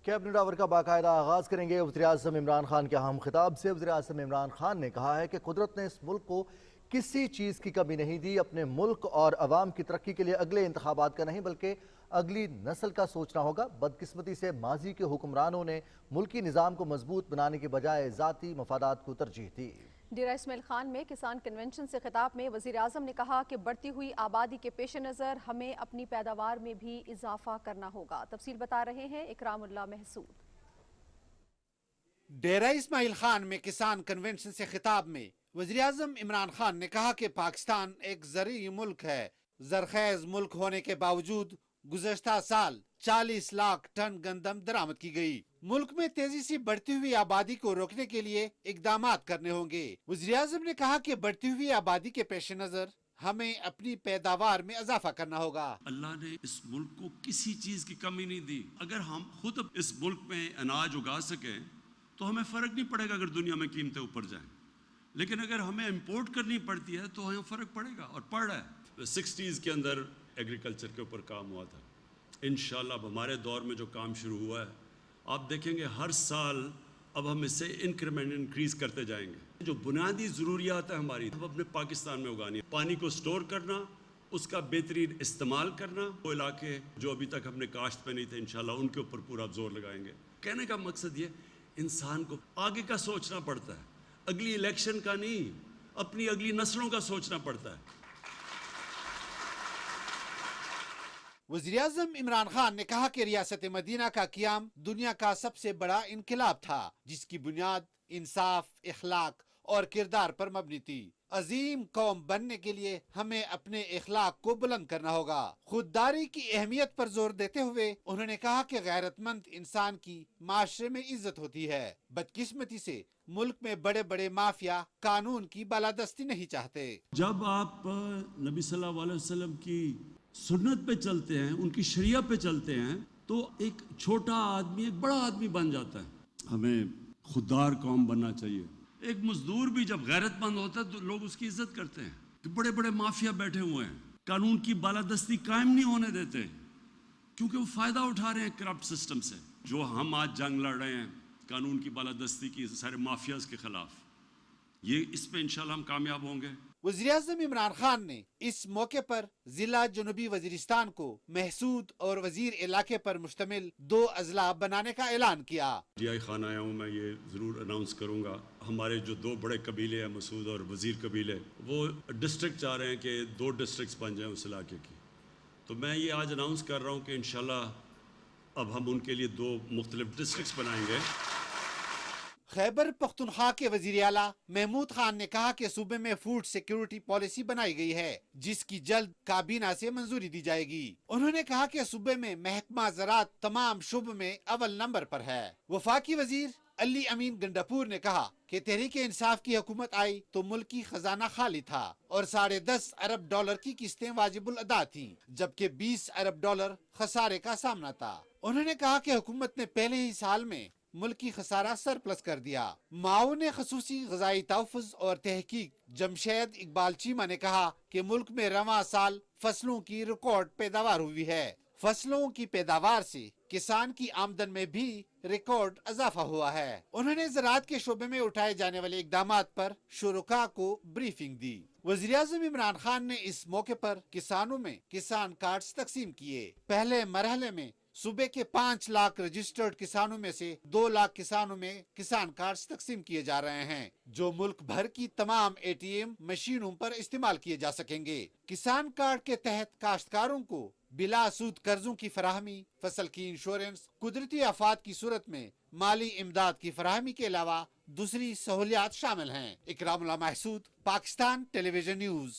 Cabinet our का बाकायदा आगाज करेंगे। वज़ीर-ए-आज़म इमरान खान के अहम खिताब से वज़ीर-ए-आज़म इमरान खान ने कहा है कि कुदरत ने इस मुल्क को किसी चीज़ की कमी नहीं दी। अपने मुल्क और अवाम की तरक्की के लिए अगले इंतखाबात का नहीं बल्कि अगली नस्ल का सोचना होगा। बदकिस्मती से माजी के हुक्मरानों ने मुल्की निज़ाम को मजबूत बनाने के बजाय ज़ाती मफादात को तरजीह दी। डेरा इस्माइल खान में किसान कन्वेंशन से खिताब में वज़ीर-ए-आज़म ने कहा कि बढ़ती हुई आबादी के पेश नज़र हमें अपनी पैदावार में भी इजाफा करना होगा। तफसील बता रहे हैं इकरामुल्लाह महसूद। डेरा इस्माइल खान में किसान कन्वेंशन से खिताब में वज़ीर-ए-आज़म इमरान खान ने कहा कि पाकिस्तान एक ज़रई मुल्क है। ज़रख़ैज़ मुल्क होने के बावजूद गुज़श्ता साल 40 लाख टन गंदम दरामद की गई। मुल्क में तेजी से बढ़ती हुई आबादी को रोकने के लिए इक़दामात करने होंगे। वज़ीर-ए-आज़म ने कहा कि बढ़ती हुई आबादी के पेश नज़र हमें अपनी पैदावार में इजाफा करना होगा। अल्लाह ने इस मुल्क को किसी चीज की कमी नहीं दी। अगर हम खुद इस मुल्क में अनाज उगा सकें तो हमें फर्क नहीं पड़ेगा अगर दुनिया में कीमतें ऊपर जाएं, लेकिन अगर हमें इंपोर्ट करनी पड़ती है तो हमें फर्क पड़ेगा और पड़ रहा है। 60s के अंदर एग्रीकल्चर के ऊपर काम हुआ था। इंशाल्लाह अब हमारे दौर में जो काम शुरू हुआ है, आप देखेंगे हर साल अब हम इससे इंक्रीमेंट इंक्रीज करते जाएंगे। जो बुनियादी ज़रूरियात है हमारी अब अपने पाकिस्तान में उगानी है। पानी को स्टोर करना, उसका बेहतरीन इस्तेमाल करना। वो इलाके जो अभी तक हमने काश्त पे नहीं थे, इंशाल्लाह उनके ऊपर पूरा जोर लगाएंगे। कहने का मकसद ये, इंसान को आगे का सोचना पड़ता है, अगली इलेक्शन का नहीं, अपनी अगली नस्लों का सोचना पड़ता है। वज़ीर-ए-आज़म इमरान खान ने कहा कि रियासत मदीना का क़याम दुनिया का सबसे बड़ा इनकलाब था, जिसकी बुनियाद इंसाफ, इखलाक और किरदार पर मबनी थी। अजीम कौम बनने के लिए हमें अपने इखलाक को बुलंद करना होगा। खुददारी की अहमियत पर जोर देते हुए उन्होंने कहा कि गैरतमंद इंसान की माशरे में इज्जत होती है। बदकिस्मती से मुल्क में बड़े बड़े माफिया कानून की बालादस्ती नहीं चाहते। जब आप नबी सल्लल्लाहु अलैहि वसल्लम की सुन्नत पे चलते हैं, उनकी शरिया पे चलते हैं, तो एक छोटा आदमी एक बड़ा आदमी बन जाता है। हमें खुददार कौम बनना चाहिए। एक मजदूर भी जब गैरतमंद होता है तो लोग उसकी इज्जत करते हैं। कि बड़े बड़े माफिया बैठे हुए हैं, कानून की बालादस्ती कायम नहीं होने देते, क्योंकि वो फायदा उठा रहे हैं करप्ट सिस्टम से। जो हम आज जंग लड़ रहे हैं कानून की बालादस्ती की, सारे माफियाज के खिलाफ, ये इस पे इंशाल्लाह हम कामयाब होंगे। वज़ीर-ए-आज़म इमरान खान ने इस मौके पर जिला जनूबी वजीरिस्तान को महसूद और वजीर इलाके पर मुश्तमिल 2 अजला बनाने का ऐलान किया। DI खान आया हूँ, मैं ये ज़रूर अनाउंस करूँगा, हमारे जो 2 बड़े कबीले हैं, मसूद और वज़ीर कबीले, वो डिस्ट्रिक्ट चाह रहे हैं कि 2 डिस्ट्रिक्ट्स बन जाएँ उस इलाके की। तो मैं ये आज अनाउंस कर रहा हूँ कि इंशाल्लाह अब हम उनके लिए 2 मुख्तलिफ डिस्ट्रिक्ट्स बनाएंगे। खैबर पख्तूनख्वा के वजीर आला महमूद खान ने कहा कि सूबे में फूड सिक्योरिटी पॉलिसी बनाई गई है, जिसकी जल्द काबीना से मंजूरी दी जाएगी। उन्होंने कहा कि सूबे में महकमा ज़राअत तमाम शुब में अव्वल नंबर पर है। वफाकी वजीर अली अमीन गंडापुर ने कहा कि तहरीक इंसाफ की हुकूमत आई तो मुल्क की खजाना खाली था और $10.5 अरब की किस्तें वाजिबुल अदा थीं, जबकि $20 अरब खसारे का सामना था। उन्होंने कहा कि हुकूमत ने पहले ही साल में मुल्क की खसारा सरप्लस कर दिया। माऊन खसूसी ग़िज़ाई तहफ़्फ़ुज़ और तहकीक जमशेद इकबाल चीमा ने कहा कि मुल्क में रवां साल फसलों की रिकॉर्ड पैदावार हुई है। फसलों की पैदावार से किसान की आमदन में भी रिकॉर्ड इजाफा हुआ है। उन्होंने ज़राअत के शोबे में उठाए जाने वाले इक़दामात पर शुरका को ब्रीफिंग दी। वज़ीर-ए-आज़म इमरान खान ने इस मौके पर किसानों में किसान कार्ड्स तकसीम किए। पहले मरहले में सूबे के 5 लाख रजिस्टर्ड किसानों में से 2 लाख किसानों में किसान कार्ड्स तकसीम किए जा रहे हैं, जो मुल्क भर की तमाम ATM मशीनों पर इस्तेमाल किए जा सकेंगे। किसान कार्ड के तहत काश्तकारों को बिला सूद कर्जों की फराहमी, फसल की इंश्योरेंस, कुदरती आफात की सूरत में माली इमदाद की फराहमी के अलावा दूसरी सहूलियात शामिल हैं। Ikramullah Mahsud, Pakistan television news.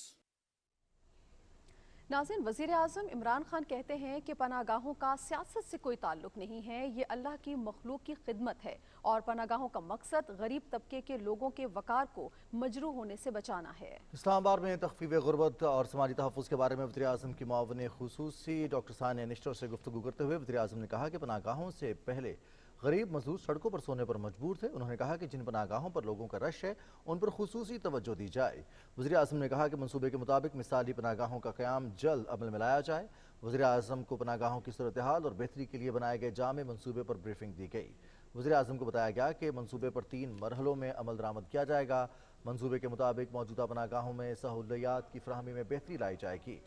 नाज़रीन, वज़ीर-ए-आज़म इमरान खान कहते हैं कि पनाहगाहों का सियासत से कोई ताल्लुक नहीं है, ये अल्लाह की मखलूक की खिदमत है और पनाहगाहों का मकसद गरीब तबके के लोगों के वकार को मजरूह होने से बचाना है। इस्लामाबाद में तख़फ़ीफ़ गुर्बत और समाजी तहफ़्फ़ुज़ के बारे में वज़ीर-ए-आज़म की मुआविन ख़ुसूसी डॉक्टर सानिया निश्तर से गुफ्तगू करते हुए वज़ीर-ए-आज़म ने कहा कि पनाहगाहों से पहले गरीब मजदूर सड़कों पर सोने पर मजबूर थे। उन्होंने कहा कि जिन पनाहगाहों पर लोगों का रश है उन पर खुसूसी तवज्जो दी जाए। वज़ीर-ए-आज़म ने कहा कि मंसूबे के मुताबिक मिसाली पनाहगाहों का क़याम जल्द अमल में लाया जाए। वज़ीर आज़म को पनागाहों की सूरत हाल और बेहतरी के लिए बनाए गए जामे मंसूबे पर ब्रीफिंग दी गई। वज़ीर आज़म को बताया गया कि मंसूबे पर 3 मरहलों में अमल दरामद किया जाएगा। मंसूबे के मुताबिक मौजूदा पनागाहों में सहूलियात की फराहमी में बेहतरी लाई जाएगी।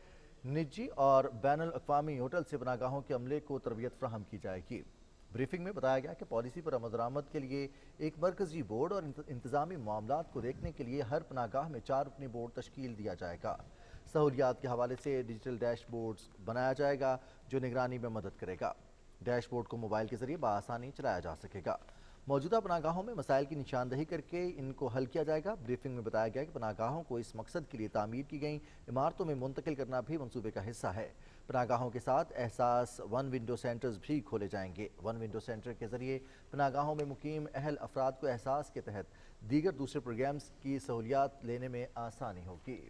निजी और बैनुल अक़वामी होटल से पनागाहों के अमले को तरबियत फराहम की जाएगी। ब्रीफिंग में बताया गया कि पॉलिसी पर अमल दरामद के लिए एक मरकजी बोर्ड और इंतजामी मामलात को देखने के लिए हर पनागाह में 4 रुकनी बोर्ड तश्कील दिया जाएगा। सहूलियात के हवाले से डिजिटल डैशबोर्ड्स बनाया जाएगा जो निगरानी में मदद करेगा। डैशबोर्ड को मोबाइल के जरिए बआसानी चलाया जा सकेगा। मौजूदा पनागाहों में मसाइल की निशानदही करके इनको हल किया जाएगा। ब्रीफिंग में बताया गया कि पनागाहों को इस मकसद के लिए तामीर की गई इमारतों में मुंतकिल करना भी मंसूबे का हिस्सा है। पनागाहों के साथ एहसास वन विंडो सेंटर्स भी खोले जाएंगे। वन विंडो सेंटर के जरिए पनागाहों में मुकीम अहल अफराद को एहसास के तहत दीगर दूसरे प्रोग्राम्स की सहूलियात लेने में आसानी होगी।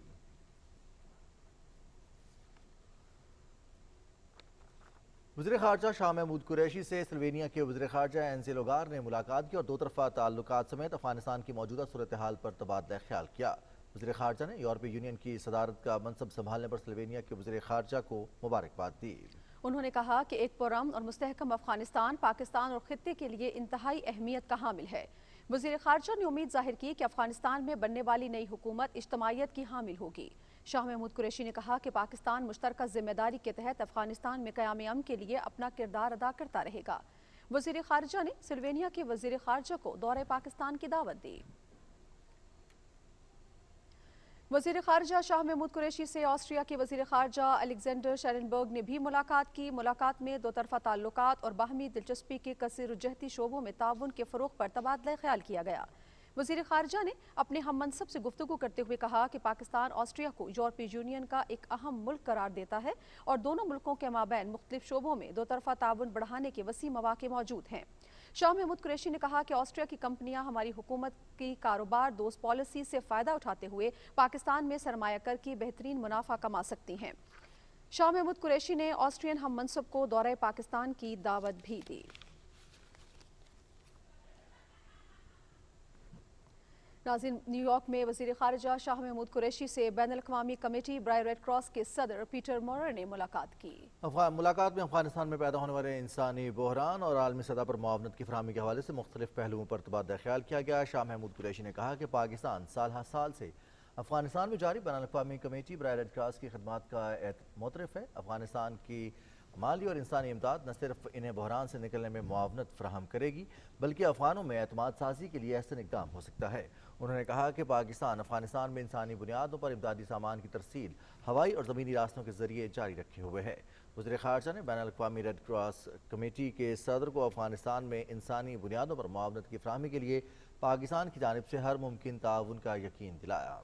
वज़ीर ख़ारजा शाह महमूद कुरैशी से स्लोवेनिया के वज़ीर ख़ारजा एंजेल ओगार ने मुलाकात की और दो तरफ़ा ताल्लुकात समेत अफ़गानिस्तान की मौजूदा सूरत हाल पर तबादला ख्याल किया। वज़ीर ख़ारजा ने यूरोपीय यूनियन की सदारत का मनसब संभालने पर स्लोवेनिया के वज़ीर ख़ारजा को मुबारकबाद दी। उन्होंने कहा कि एक पुरअमन और मुस्तहकम अफ़गानिस्तान पाकिस्तान और ख़ित्ते के लिए इंतहाई अहमियत का हामिल है। वज़ीर ख़ारजा ने उम्मीद ज़ाहिर की कि अफ़गानिस्तान में बनने वाली नई हुकूमत इज्तमाइयत की हामिल होगी। शाह महमूद कुरैशी ने कहा कि पाकिस्तान मुश्तरका जिम्मेदारी के तहत अफ़गानिस्तान में क़याम अमन के लिए अपना किरदार अदा करता रहेगा। वज़ीर ख़ारजा ने स्लोवेनिया के वज़ीर ख़ारजा को दौरे पाकिस्तान की दावत दी। वज़ीर ख़ारजा शाह महमूद कुरैशी से ऑस्ट्रिया के वज़ीर ख़ारजा अलेक्जेंडर शेरनबर्ग ने भी मुलाकात की। मुलाकात में दो तरफ़ा ताल्लुकात और बाहमी दिलचस्पी के कसीर जहती शोबों में ताउन के फ़रोग़ पर तबादला ख्याल किया गया। वज़ीर ख़ारजा ने अपने हम मनसब से गुफ्तगू करते हुए कहा कि पाकिस्तान ऑस्ट्रिया को यूरोपीय यूनियन का एक अहम मुल्क करार देता है और दोनों मुल्कों के माबैन मुख्तलिफ शोबों में दो तरफ़ा ताउन बढ़ाने के वसी मौक़े मौजूद हैं। शाह महमूद कुरैशी ने कहा कि ऑस्ट्रिया की कंपनियां हमारी हुकूमत की कारोबार दोस्त पॉलिसी से फ़ायदा उठाते हुए पाकिस्तान में सरमायाकर की बेहतरीन मुनाफा कमा सकती हैं। शाह महमूद कुरैशी ने ऑस्ट्रियन हम मनसब को दौरे पाकिस्तान की दावत भी दी। नाज़रीन, न्यूयॉर्क में वज़ीर ख़ारजा शाह महमूद कुरैशी से बैनुल अक़वामी कमेटी बराए रेड क्रॉस के सदर पीटर मोरर ने मुलाकात की। मुलाकात में अफ़गानिस्तान में पैदा होने वाले इंसानी बहरान और आलमी सतह पर मुआवनत की फराहमी के हवाले से मुख्तलिफ पहलुओं पर तबादला ख्याल किया गया। शाह महमूद कुरैशी ने कहा कि पाकिस्तान साल हर साल से अफ़गानिस्तान में जारी बैनुल अक़वामी कमेटी बराए रेड क्रॉस की खदमात का मोतरफ़ है। अफ़गानिस्तान की माली और इंसानी इमदाद न सिर्फ इन्हें बहरान से निकलने में मुआवनत फराहम करेगी बल्कि अफ़गानों में एतमाद साजी के लिए ऐसा इक़दाम हो सकता है। उन्होंने कहा कि पाकिस्तान अफ़गानिस्तान में इंसानी बुनियादों पर इमदादी सामान की तरसील हवाई और ज़मीनी रास्तों के ज़रिए जारी रखे हुए है। वज़ीर ख़ारजा ने बैनुल अक़वामी रेड क्रॉस कमेटी के सदर को अफ़गानिस्तान में इंसानी बुनियादों पर मुआवनत की फराहमी के लिए पाकिस्तान की जानिब से हर मुमकिन ताउन का यकीन दिलाया।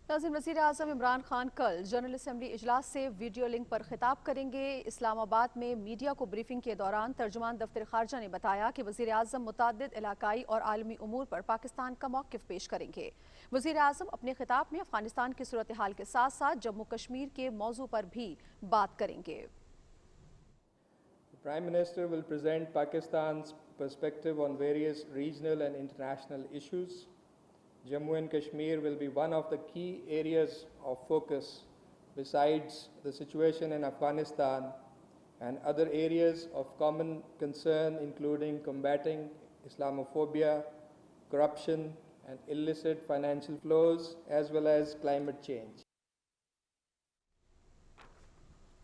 नाज़रीन, वज़ीर आज़म इमरान खान कल जनरल असम्बली इजलास से वीडियो लिंक पर खिताब करेंगे। इस्लामाबाद में मीडिया को ब्रीफिंग के दौरान तर्जुमान दफ्तर ख़ारजा ने बताया कि वज़ीर आज़म मुतअद्दिद इलाकाई और आलमी उमूर पर पाकिस्तान का मौक़िफ़ पेश करेंगे। वज़ीर आज़म अपने खिताब में अफ़गानिस्तान की सूरत हाल के साथ साथ जम्मू कश्मीर के मौजू पर भी बात करेंगे। Prime Minister will present Pakistan's perspective on various regional and international issues. Jammu and Kashmir will be one of the key areas of focus besides the situation in Afghanistan and other areas of common concern including combating Islamophobia, corruption and illicit financial flows as well as climate change.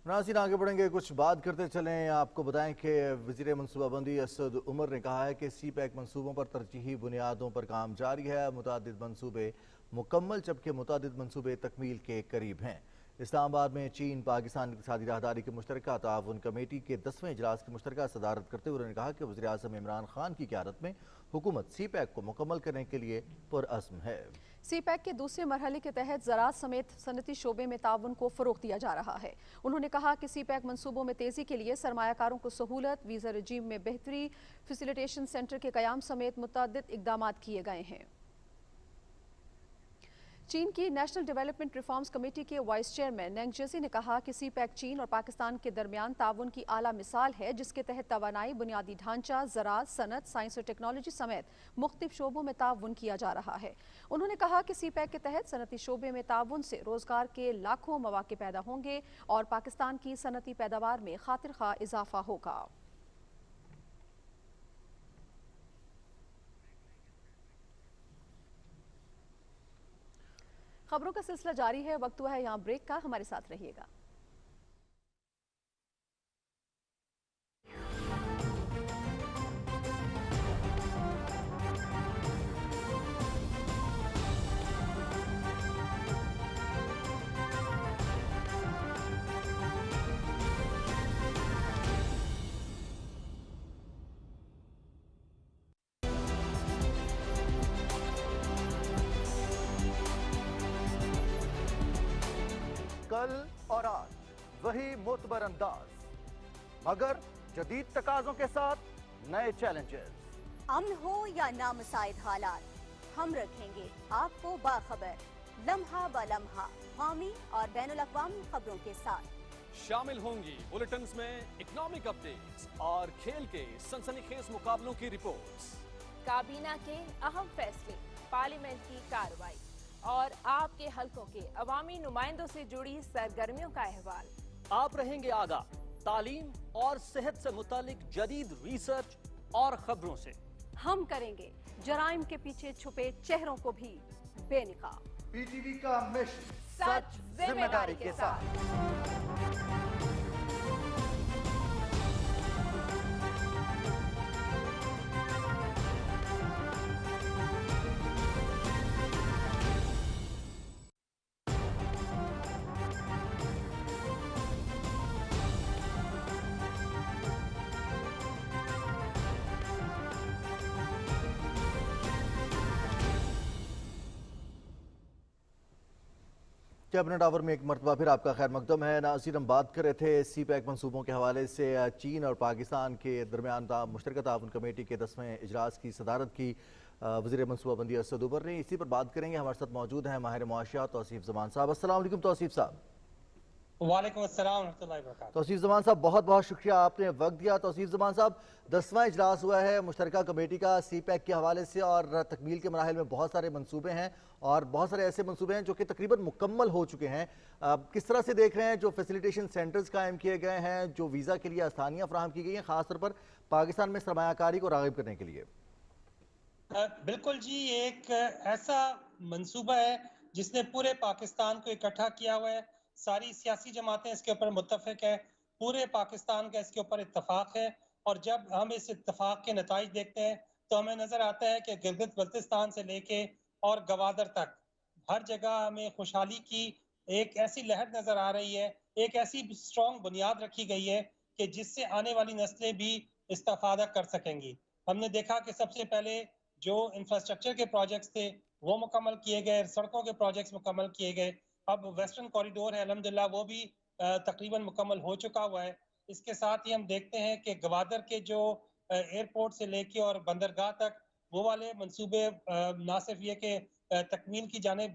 नाज़रीन, आगे बढ़ेंगे, कुछ बात करते चलें। आपको बताएं कि वज़ीर मनसूबाबंदी असद उमर ने कहा है कि CPEC मनसूबों पर तरजीही बुनियादों पर काम जारी है। मुतादिद मनसूबे मुकम्मल जबकि मुतादिद मनसूबे तकमील के करीब हैं। इस्लामाबाद में चीन पाकिस्तान इक़्तिसादी राहदारी की मुश्तरका ताउन कमेटी के 10वें इजलास की मुश्तरका सदारत करते हुए उन्होंने कहा कि वज़ीर आज़म इमरान खान की क़यादत में हुकूमत CPEC को मुकम्मल करने के लिए पुरअज़्म है। CPEC के दूसरे मरहले के तहत ज़राअत समेत सनती शोबे में ताउन को फ़रोग़ दिया जा रहा है। उन्होंने कहा कि CPEC मनसूबों में तेज़ी के लिए सरमायाकारों को सहूलत, वीज़ा रजीम में बेहतरी, फैसिलिटेशन सेंटर के क़याम समेत मुतअद्दिद इक़दामात किए गए हैं। चीन की नेशनल डेवलपमेंट रिफॉर्म्स कमेटी के वाइस चेयरमैन नेंग जेसी ने कहा कि सीपैक चीन और पाकिस्तान के दरमियान ताउन की आला मिसाल है, जिसके तहत तवानाई, बुनियादी ढांचा, ज़राअत, सनत, साइंस और टेक्नोलॉजी समेत मुख्तलिफ शोबों में ताउन किया जा रहा है। उन्होंने कहा कि सीपैक के तहत सनती शोबे में ताउन से रोजगार के लाखों मौके पैदा होंगे और पाकिस्तान की सनती पैदावार में खातिर खा इजाफा होगा। खबरों का सिलसिला जारी है, वक्त हुआ है यहाँ ब्रेक का, हमारे साथ रहिएगा। कल और आज वही मोतबर अंदाज, मगर जदीद तकाजों के साथ नए चैलेंजेस। अमन हो या नामुसाइद हालात, हम रखेंगे आपको बाखबर, लम्हा ब लम्हा कौमी और बैनुल-अक़वामी खबरों के साथ। शामिल होंगी बुलेटिन्स में इकोनॉमिक अपडेट्स और खेल के सनसनीखेज मुकाबलों की रिपोर्ट्स, काबीना के अहम फैसले, पार्लियामेंट की कार्रवाई और आपके हलकों के अवामी नुमाइंदों से जुड़ी सरगर्मियों का अहवाल। आप रहेंगे आगाह तालीम और सेहत से मुतालिक जदीद रिसर्च और खबरों से। हम करेंगे जराइम के पीछे छुपे चेहरों को भी बेनकाब। पीटीवी का मिशन सच जिम्मेदारी के साथ। कैबिनेट आवर में एक मरतबा फिर आपका खैर मकदम है। नाज़रीन, हम बात कर रहे थे सी पैक मनसूबों के हवाले से। चीन और पाकिस्तान के दरमियान मुश्तरका ताउन कमेटी के 10वें इजलास की सदारत की वज़ीर मनसूबाबंदी असद उमर ने। इसी पर बात करेंगे। हमारे साथ मौजूद हैं माहिर मुआशियात तौसीफ ज़मान साहब। अस्सलाम वालेकुम तौसीफ साहब। वालेकुम अस्सलाम व रहमतुल्लाहि व बरकातहू। तौसीफ ज़मान साहब, बहुत बहुत शुक्रिया, आपने वक्त दिया। तौसीफ ज़मान साहब, 10वां इजलास हुआ है मुश्तरका कमेटी का सी पैक के हवाले से और तकमील के मराहिल में बहुत सारे मनसूबे हैं और बहुत सारे ऐसे मनसूबे हैं जो कि तकरीबन मुकम्मल हो चुके हैं। किस तरह से देख रहे हैं जो फैसिलिटेशन सेंटर्स कायम किए गए हैं, जो वीज़ा के लिए आसानियाँ फराहम की गई हैं, ख़ासतौर पर पाकिस्तान में सरमायाकारी को राग़िब करने के लिए? बिल्कुल जी, एक ऐसा मंसूबा है जिसने पूरे पाकिस्तान को इकट्ठा किया हुआ है। सारी सियासी जमातें इसके ऊपर मुत्तफिक है, पूरे पाकिस्तान का इसके ऊपर इत्तफाक है। और जब हम इस इत्तफाक के नताइज देखते हैं तो हमें नजर आता है कि गिलगित बल्तिस्तान से लेके और गवादर तक हर जगह हमें खुशहाली की एक ऐसी लहर नजर आ रही है, एक ऐसी स्ट्रॉन्ग बुनियाद रखी गई है कि जिससे आने वाली नस्लें भी इस्तेफादा कर सकेंगी। हमने देखा कि सबसे पहले जो इंफ्रास्ट्रक्चर के प्रोजेक्ट्स थे वो मुकम्मल किए गए, सड़कों के प्रोजेक्ट्स मुकम्मल किए गए। अब वेस्टर्न कॉरिडोर है अल्हम्दुलिल्लाह, वो भी तकरीबन मुकम्मल हो चुका हुआ है। इसके साथ ही हम देखते हैं कि गवादर के जो एयरपोर्ट से लेके और बंदरगाह तक वो वाले मंसूबे ना सिर्फ ये कि तकमील की जानिब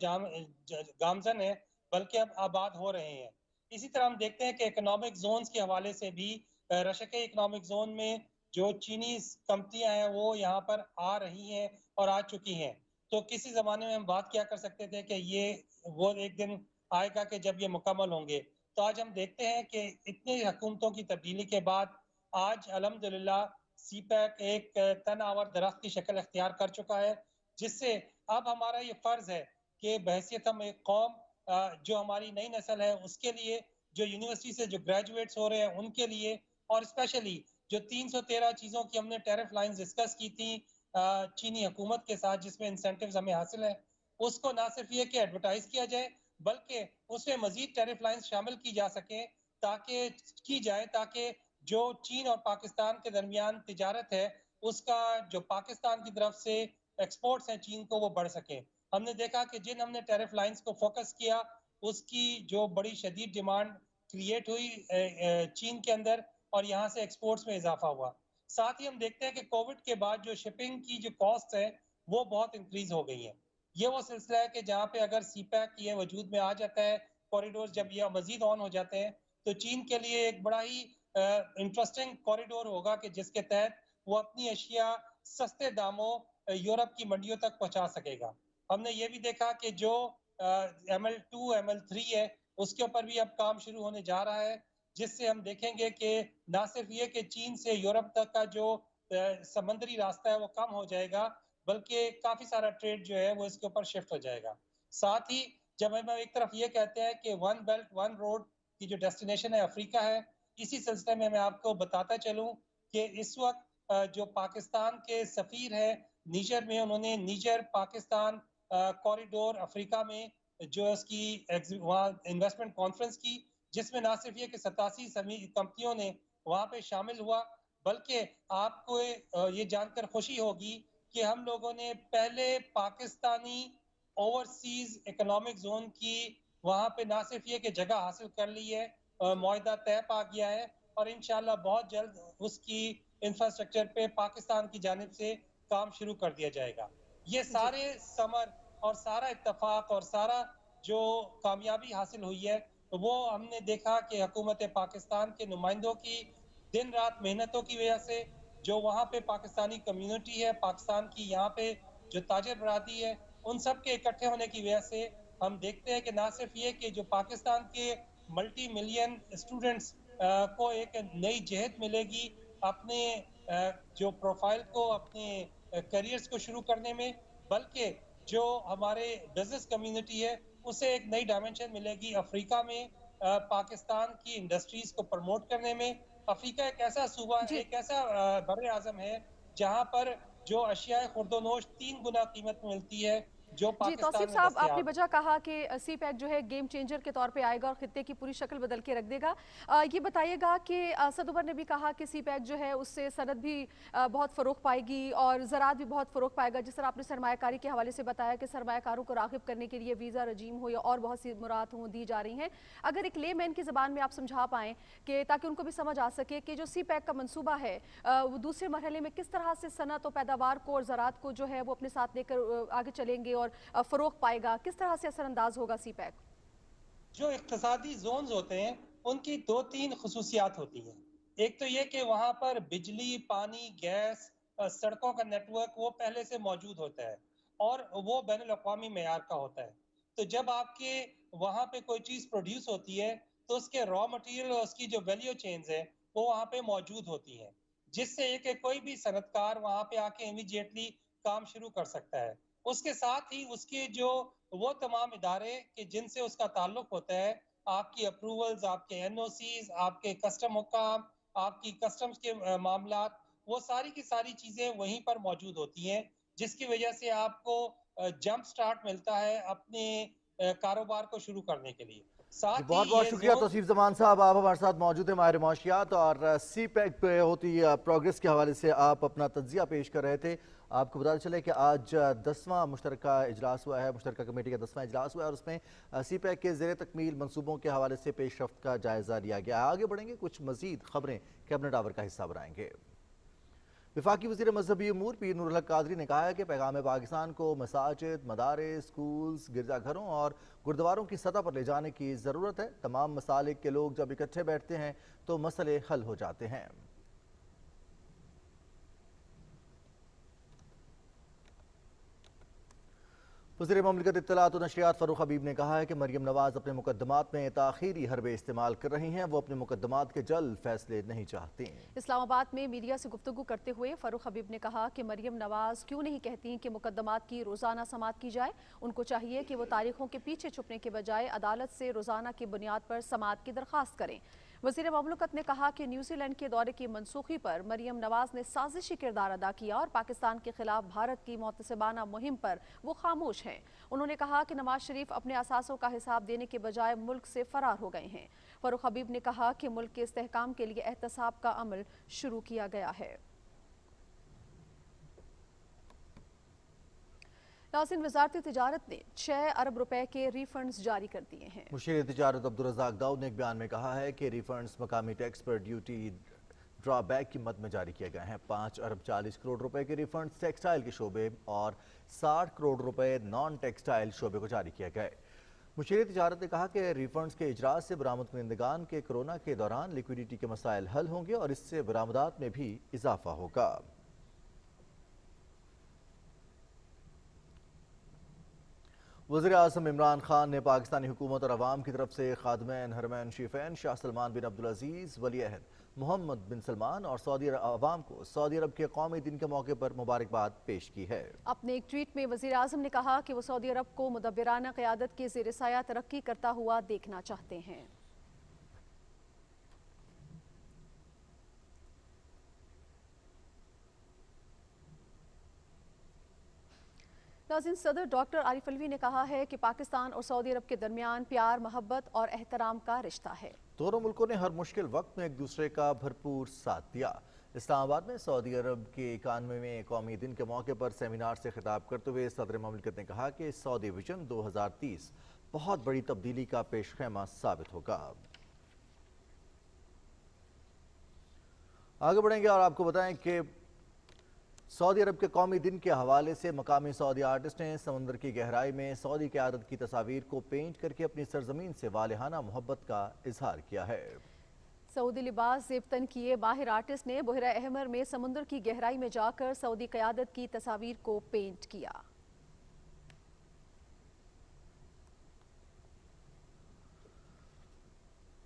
गामजन है बल्कि अब आबाद हो रहे हैं। इसी तरह हम देखते हैं कि इकोनॉमिक जोन्स के हवाले से भी रशक इकोनॉमिक जोन में जो चीनी कंपनियां हैं वो यहाँ पर आ रही हैं और आ चुकी हैं। तो किसी ज़माने में हम बात क्या कर सकते थे कि ये वो एक दिन आएगा कि जब ये मुकम्मल होंगे। तो आज हम देखते हैं कि इतनी हुकूमतों की तब्दीली के बाद आज अल्हम्दुलिल्लाह सी पैक एक तनावर दरख्त की शक्ल अख्तियार कर चुका है, जिससे अब हमारा ये फ़र्ज़ है कि बहैसियत हम एक कौम जो हमारी नई नस्ल है उसके लिए, जो यूनिवर्सिटी से जो ग्रेजुएट्स हो रहे हैं उनके लिए, और स्पेशली जो 313 चीज़ों की हमने टैरिफ लाइन्स डिस्कस की थी चीनी हुकूमत के साथ जिसमें इंसेंटिव्स हमें हासिल है, उसको ना सिर्फ ये कि एडवर्टाइज किया जाए बल्कि उसमें मजीद टैरिफ लाइन्स शामिल की जा सके ताकि जो चीन और पाकिस्तान के दरमियान तिजारत है उसका जो पाकिस्तान की तरफ से एक्सपोर्ट्स हैं चीन को वो बढ़ सके। हमने देखा कि जिन हमने टैरिफ लाइन्स को फोकस किया उसकी जो बड़ी शदीद डिमांड क्रिएट हुई चीन के अंदर और यहाँ से एक्सपोर्ट्स में इजाफा हुआ। साथ ही हम देखते हैं कि कोविड के बाद जो शिपिंग की जो कॉस्ट है वो बहुत इंक्रीज हो गई है। ये वो सिलसिला है कि जहाँ पे अगर सीपैक ये वजूद में आ जाता है, कॉरिडोर जब ये मजीद ऑन हो जाते हैं, तो चीन के लिए एक बड़ा ही इंटरेस्टिंग कॉरिडोर होगा कि जिसके तहत वो अपनी अशिया सस्ते दामों यूरोप की मंडियों तक पहुंचा सकेगा। हमने ये भी देखा कि जो ML2, ML3 है, उसके ऊपर भी अब काम शुरू होने जा रहा है, जिससे हम देखेंगे कि ना सिर्फ ये कि चीन से यूरोप तक का जो समंदरी रास्ता है वो कम हो जाएगा, बल्कि काफी सारा ट्रेड जो है वो इसके ऊपर शिफ्ट हो जाएगा। साथ ही जब हम एक तरफ ये कहते हैं कि वन बेल्ट वन रोड की जो डेस्टिनेशन है अफ्रीका है, इसी सिलसिले में मैं आपको बताता चलूं कि इस वक्त जो पाकिस्तान के सफीर है नीजर में, उन्होंने नीजर पाकिस्तान कॉरिडोर अफ्रीका में जो उसकी वहाँ इन्वेस्टमेंट कॉन्फ्रेंस की, जिसमें ना सिर्फ ये कि 87 कंपनियों ने वहाँ पे शामिल हुआ, बल्कि आपको ये जानकर खुशी होगी कि हम लोगों ने पहले पाकिस्तानी ओवरसीज इकोनॉमिक जोन की वहाँ पे ना सिर्फ ये कि जगह हासिल कर ली है, मुआहदा तय पा गया है, और इंशाल्लाह बहुत जल्द उसकी इंफ्रास्ट्रक्चर पे पाकिस्तान की जानिब से काम शुरू कर दिया जाएगा। ये सारे समर और सारा इत्तफाक और सारा जो कामयाबी हासिल हुई है, वो हमने देखा कि हुकूमत पाकिस्तान के नुमाइंदों की दिन रात मेहनतों की वजह से, जो वहाँ पे पाकिस्तानी कम्युनिटी है, पाकिस्तान की यहाँ पे जो ताजिर बरादरी है, उन सब के इकट्ठे होने की वजह से हम देखते हैं कि ना सिर्फ ये कि जो पाकिस्तान के मल्टी मिलियन स्टूडेंट्स को एक नई जहद मिलेगी अपने जो प्रोफाइल को, अपने करियर्स को शुरू करने में, बल्कि जो हमारे बिजनेस कम्युनिटी है उसे एक नई डायमेंशन मिलेगी अफ्रीका में पाकिस्तान की इंडस्ट्रीज को प्रमोट करने में। अफ्रीका एक ऐसा सूबा है, एक ऐसा बर्रे आज़म है जहां पर जो अशिया खुर्दोनोश 3 गुना कीमत में मिलती है जो जी तो तौसीफ साहब, आपने वजह कहा कि सीपैक जो है गेम चेंजर के तौर पे आएगा और खित्ते की पूरी शक्ल बदल के रख देगा। ये बताइएगा कि असद उमर ने भी कहा कि सीपैक जो है उससे सनद भी बहुत फ़रोग पाएगी और ज़राअत भी बहुत फ़रोग पाएगा। जिस तरह आपने सरमायाकारी के हवाले से बताया कि सरमायाकारों को राग़िब करने के लिए वीज़ा रजीम हो या और बहुत सी मुराद हों दी जा रही हैं, अगर एक लेमैन की ज़बान में आप समझा पाएँ कि ताकि उनको भी समझ आ सके कि जो सीपैक का मनसूबा है वो दूसरे मरहले में किस तरह से सनत और पैदावार को और ज़राअत को जो है वो अपने साथ लेकर आगे चलेंगे और फरोग पाएगा, किस तरह से असरअंदाज होगा सीपैक? जो इक्तिसादी जोन्स होते हैं उनकी 2-3 खुसूसियात होती हैं। एक तो ये कि वहाँ पर बिजली, पानी, गैस, सड़कों का नेटवर्क वो पहले से मौजूद होता है और वो बैनुल-अक़वामी मेयार का होता है। तो जब आपके वहाँ पे कोई चीज़ प्रोड्यूस होती है तो उसके रॉ मटेरियल और उसकी जो वैल्यू चेन्स है वो वहाँ पे मौजूद होती हैं, जिससे एक कोई भी सनतकार वहाँ पे आके इमीडिएटली काम शुरू कर सकता है। उसके साथ ही उसके जो वो तमाम इदारे कि जिनसे उसका ताल्लुक होता है, आपकी अप्रूवल्स, आपके NOCs, आपके कस्टम हुकाम, आपकी कस्टम्स के मामलात, वो सारी की सारी चीज़ें वहीं पर मौजूद होती हैं, जिसकी वजह से आपको जंप स्टार्ट मिलता है अपने कारोबार को शुरू करने के लिए। बहुत बहुत शुक्रिया तौसीफ जमान साहब, आप हमारे साथ मौजूद हैं माहिर मौशियात, और सीपैक पे होती प्रोग्रेस के हवाले से आप अपना तज्जिया पेश कर रहे थे। आपको बताते चले कि आज 10वां मुश्तरका इजलास हुआ है, मुश्तरका कमेटी का 10वां इजलास हुआ है और उसमें सीपैक के ज़ेर तकमील मंसूबों के हवाले से पेशरफ्त का जायज़ा लिया गया। आगे बढ़ेंगे, कुछ मज़ीद खबरें कैबिनेट आवर का हिस्सा बनाएंगे। वफाकी वज़ीर मजहबी अमूर पीर नूरुल हक कादरी ने कहा है कि पैगाम पाकिस्तान को मसाजिद, मदारिस, स्कूल्स, गिरजाघरों और गुरुद्वारों की सतह पर ले जाने की ज़रूरत है। तमाम मसालिक के लोग जब इकट्ठे बैठते हैं तो मसले हल हो जाते हैं। वज़ीर ममलिकत इत्तलात और नशरियात फ़ारूक हबीब ने कहा है कि मरियम नवाज़ अपने मुकदमात में ताख़ीरी हरबे इस्तेमाल कर रही हैं। वो अपने मुकदमात के जल्द फैसले नहीं चाहती। इस्लामाबाद में मीडिया से गुफ्तगू करते हुए फ़ारूक हबीब ने कहा कि मरियम नवाज़ क्यों नहीं कहती कि मुकदमात की रोज़ाना समाअत की जाए। उनको चाहिए कि वो तारीखों के पीछे छुपने के बजाय अदालत से रोज़ाना की बुनियाद पर समाअत की दरख्वास्त करें। वज़ीर ममलकत ने कहा कि न्यूजीलैंड के दौरे की मनसूखी पर मरियम नवाज़ ने साजिशी किरदार अदा किया और पाकिस्तान के खिलाफ भारत की मोतसिबाना मुहिम पर वो खामोश हैं। उन्होंने कहा कि नवाज शरीफ अपने असासों का हिसाब देने के बजाय मुल्क से फरार हो गए हैं। फ़ारूक हबीब ने कहा कि मुल्क के इस्तेहकाम के लिए एहतसाब का अमल शुरू किया गया है। नाज़रीन, वज़ारत तिजारत ने 6 अरब रुपए के रिफंड्स जारी कर दिए हैं। मुशीर तिजारत अब्दुल रज़ाक दाऊद ने एक बयान में कहा है कि रिफंड्स मकामी टैक्स पर ड्यूटी ड्रॉ बैक की मद में जारी किए गए हैं। 5 अरब 40 करोड़ रुपए के रिफंड्स टेक्सटाइल के शोबे और 60 करोड़ रुपए नॉन टेक्सटाइल शोबे को जारी किए गए। मुशीर तिजारत ने कहा कि रिफंड्स के इजरा से बरामद कुनिंदगान के कोरोना के दौरान लिक्विडिटी के मसाइल हल होंगे और इससे बरामदात में भी इजाफा होगा। वज़ीर-ए-आज़म इमरान खान ने पाकिस्तानी हुकूमत और अवाम की तरफ से खादमैन हरमैन शरीफैन शाह सलमान बिन अब्दुल अजीज़ वली अहद मोहम्मद बिन सलमान और सऊदी अवाम को सऊदी अरब के कौमी दिन के मौके पर मुबारकबाद पेश की है। अपने एक ट्वीट में वज़ीर-ए-आज़म ने कहा कि वो सऊदी अरब को मुदब्बिराना क़यादत के ज़ेर साया तरक्की करता हुआ देखना चाहते हैं। नाज़रीन, सदर डॉक्टर आरिफ अलवी ने कहा है कि पाकिस्तान और सऊदी अरब के दरमियान प्यार, मोहब्बत और एहतराम का रिश्ता है। दोनों मुल्कों ने हर मुश्किल वक्त में एक दूसरे का भरपूर साथ दिया। इस्लामाबाद में सऊदी अरब के 91वें कौमी दिन के मौके पर सेमिनार से खिताब करते हुए सदर ममलिकत ने कहा कि सऊदी विजन 2030 बहुत बड़ी तब्दीली का पेशखेमा साबित होगा। आगे बढ़ेंगे और आपको बताएं कि सऊदी अरब के कौमी दिन के हवाले से मकामी सऊदी आर्टिस्ट ने समंदर की गहराई में सऊदी क़यादत की तस्वीर को पेंट करके अपनी सरजमीन से वालिहाना मोहब्बत का इजहार किया है। सऊदी लिबास ज़ेबतन किए माहिर आर्टिस्ट ने बहरा अहमर में समुद्र की गहराई में जाकर सऊदी क़यादत की तस्वीर को पेंट किया।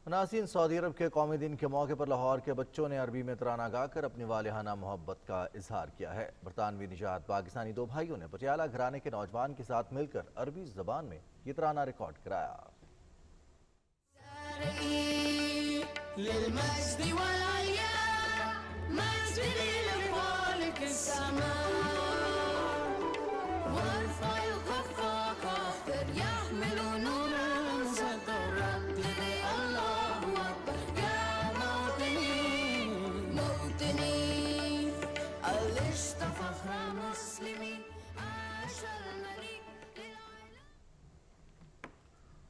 नाज़रीन, सऊदी अरब के कौमी दिन के मौके पर लाहौर के बच्चों ने अरबी में तराना गाकर अपनी वालिहाना मोहब्बत का इजहार किया है। बरतानवी निजात पाकिस्तानी दो भाइयों ने पटियाला घराने के नौजवान के साथ मिलकर अरबी ज़बान में ये तराना रिकॉर्ड कराया।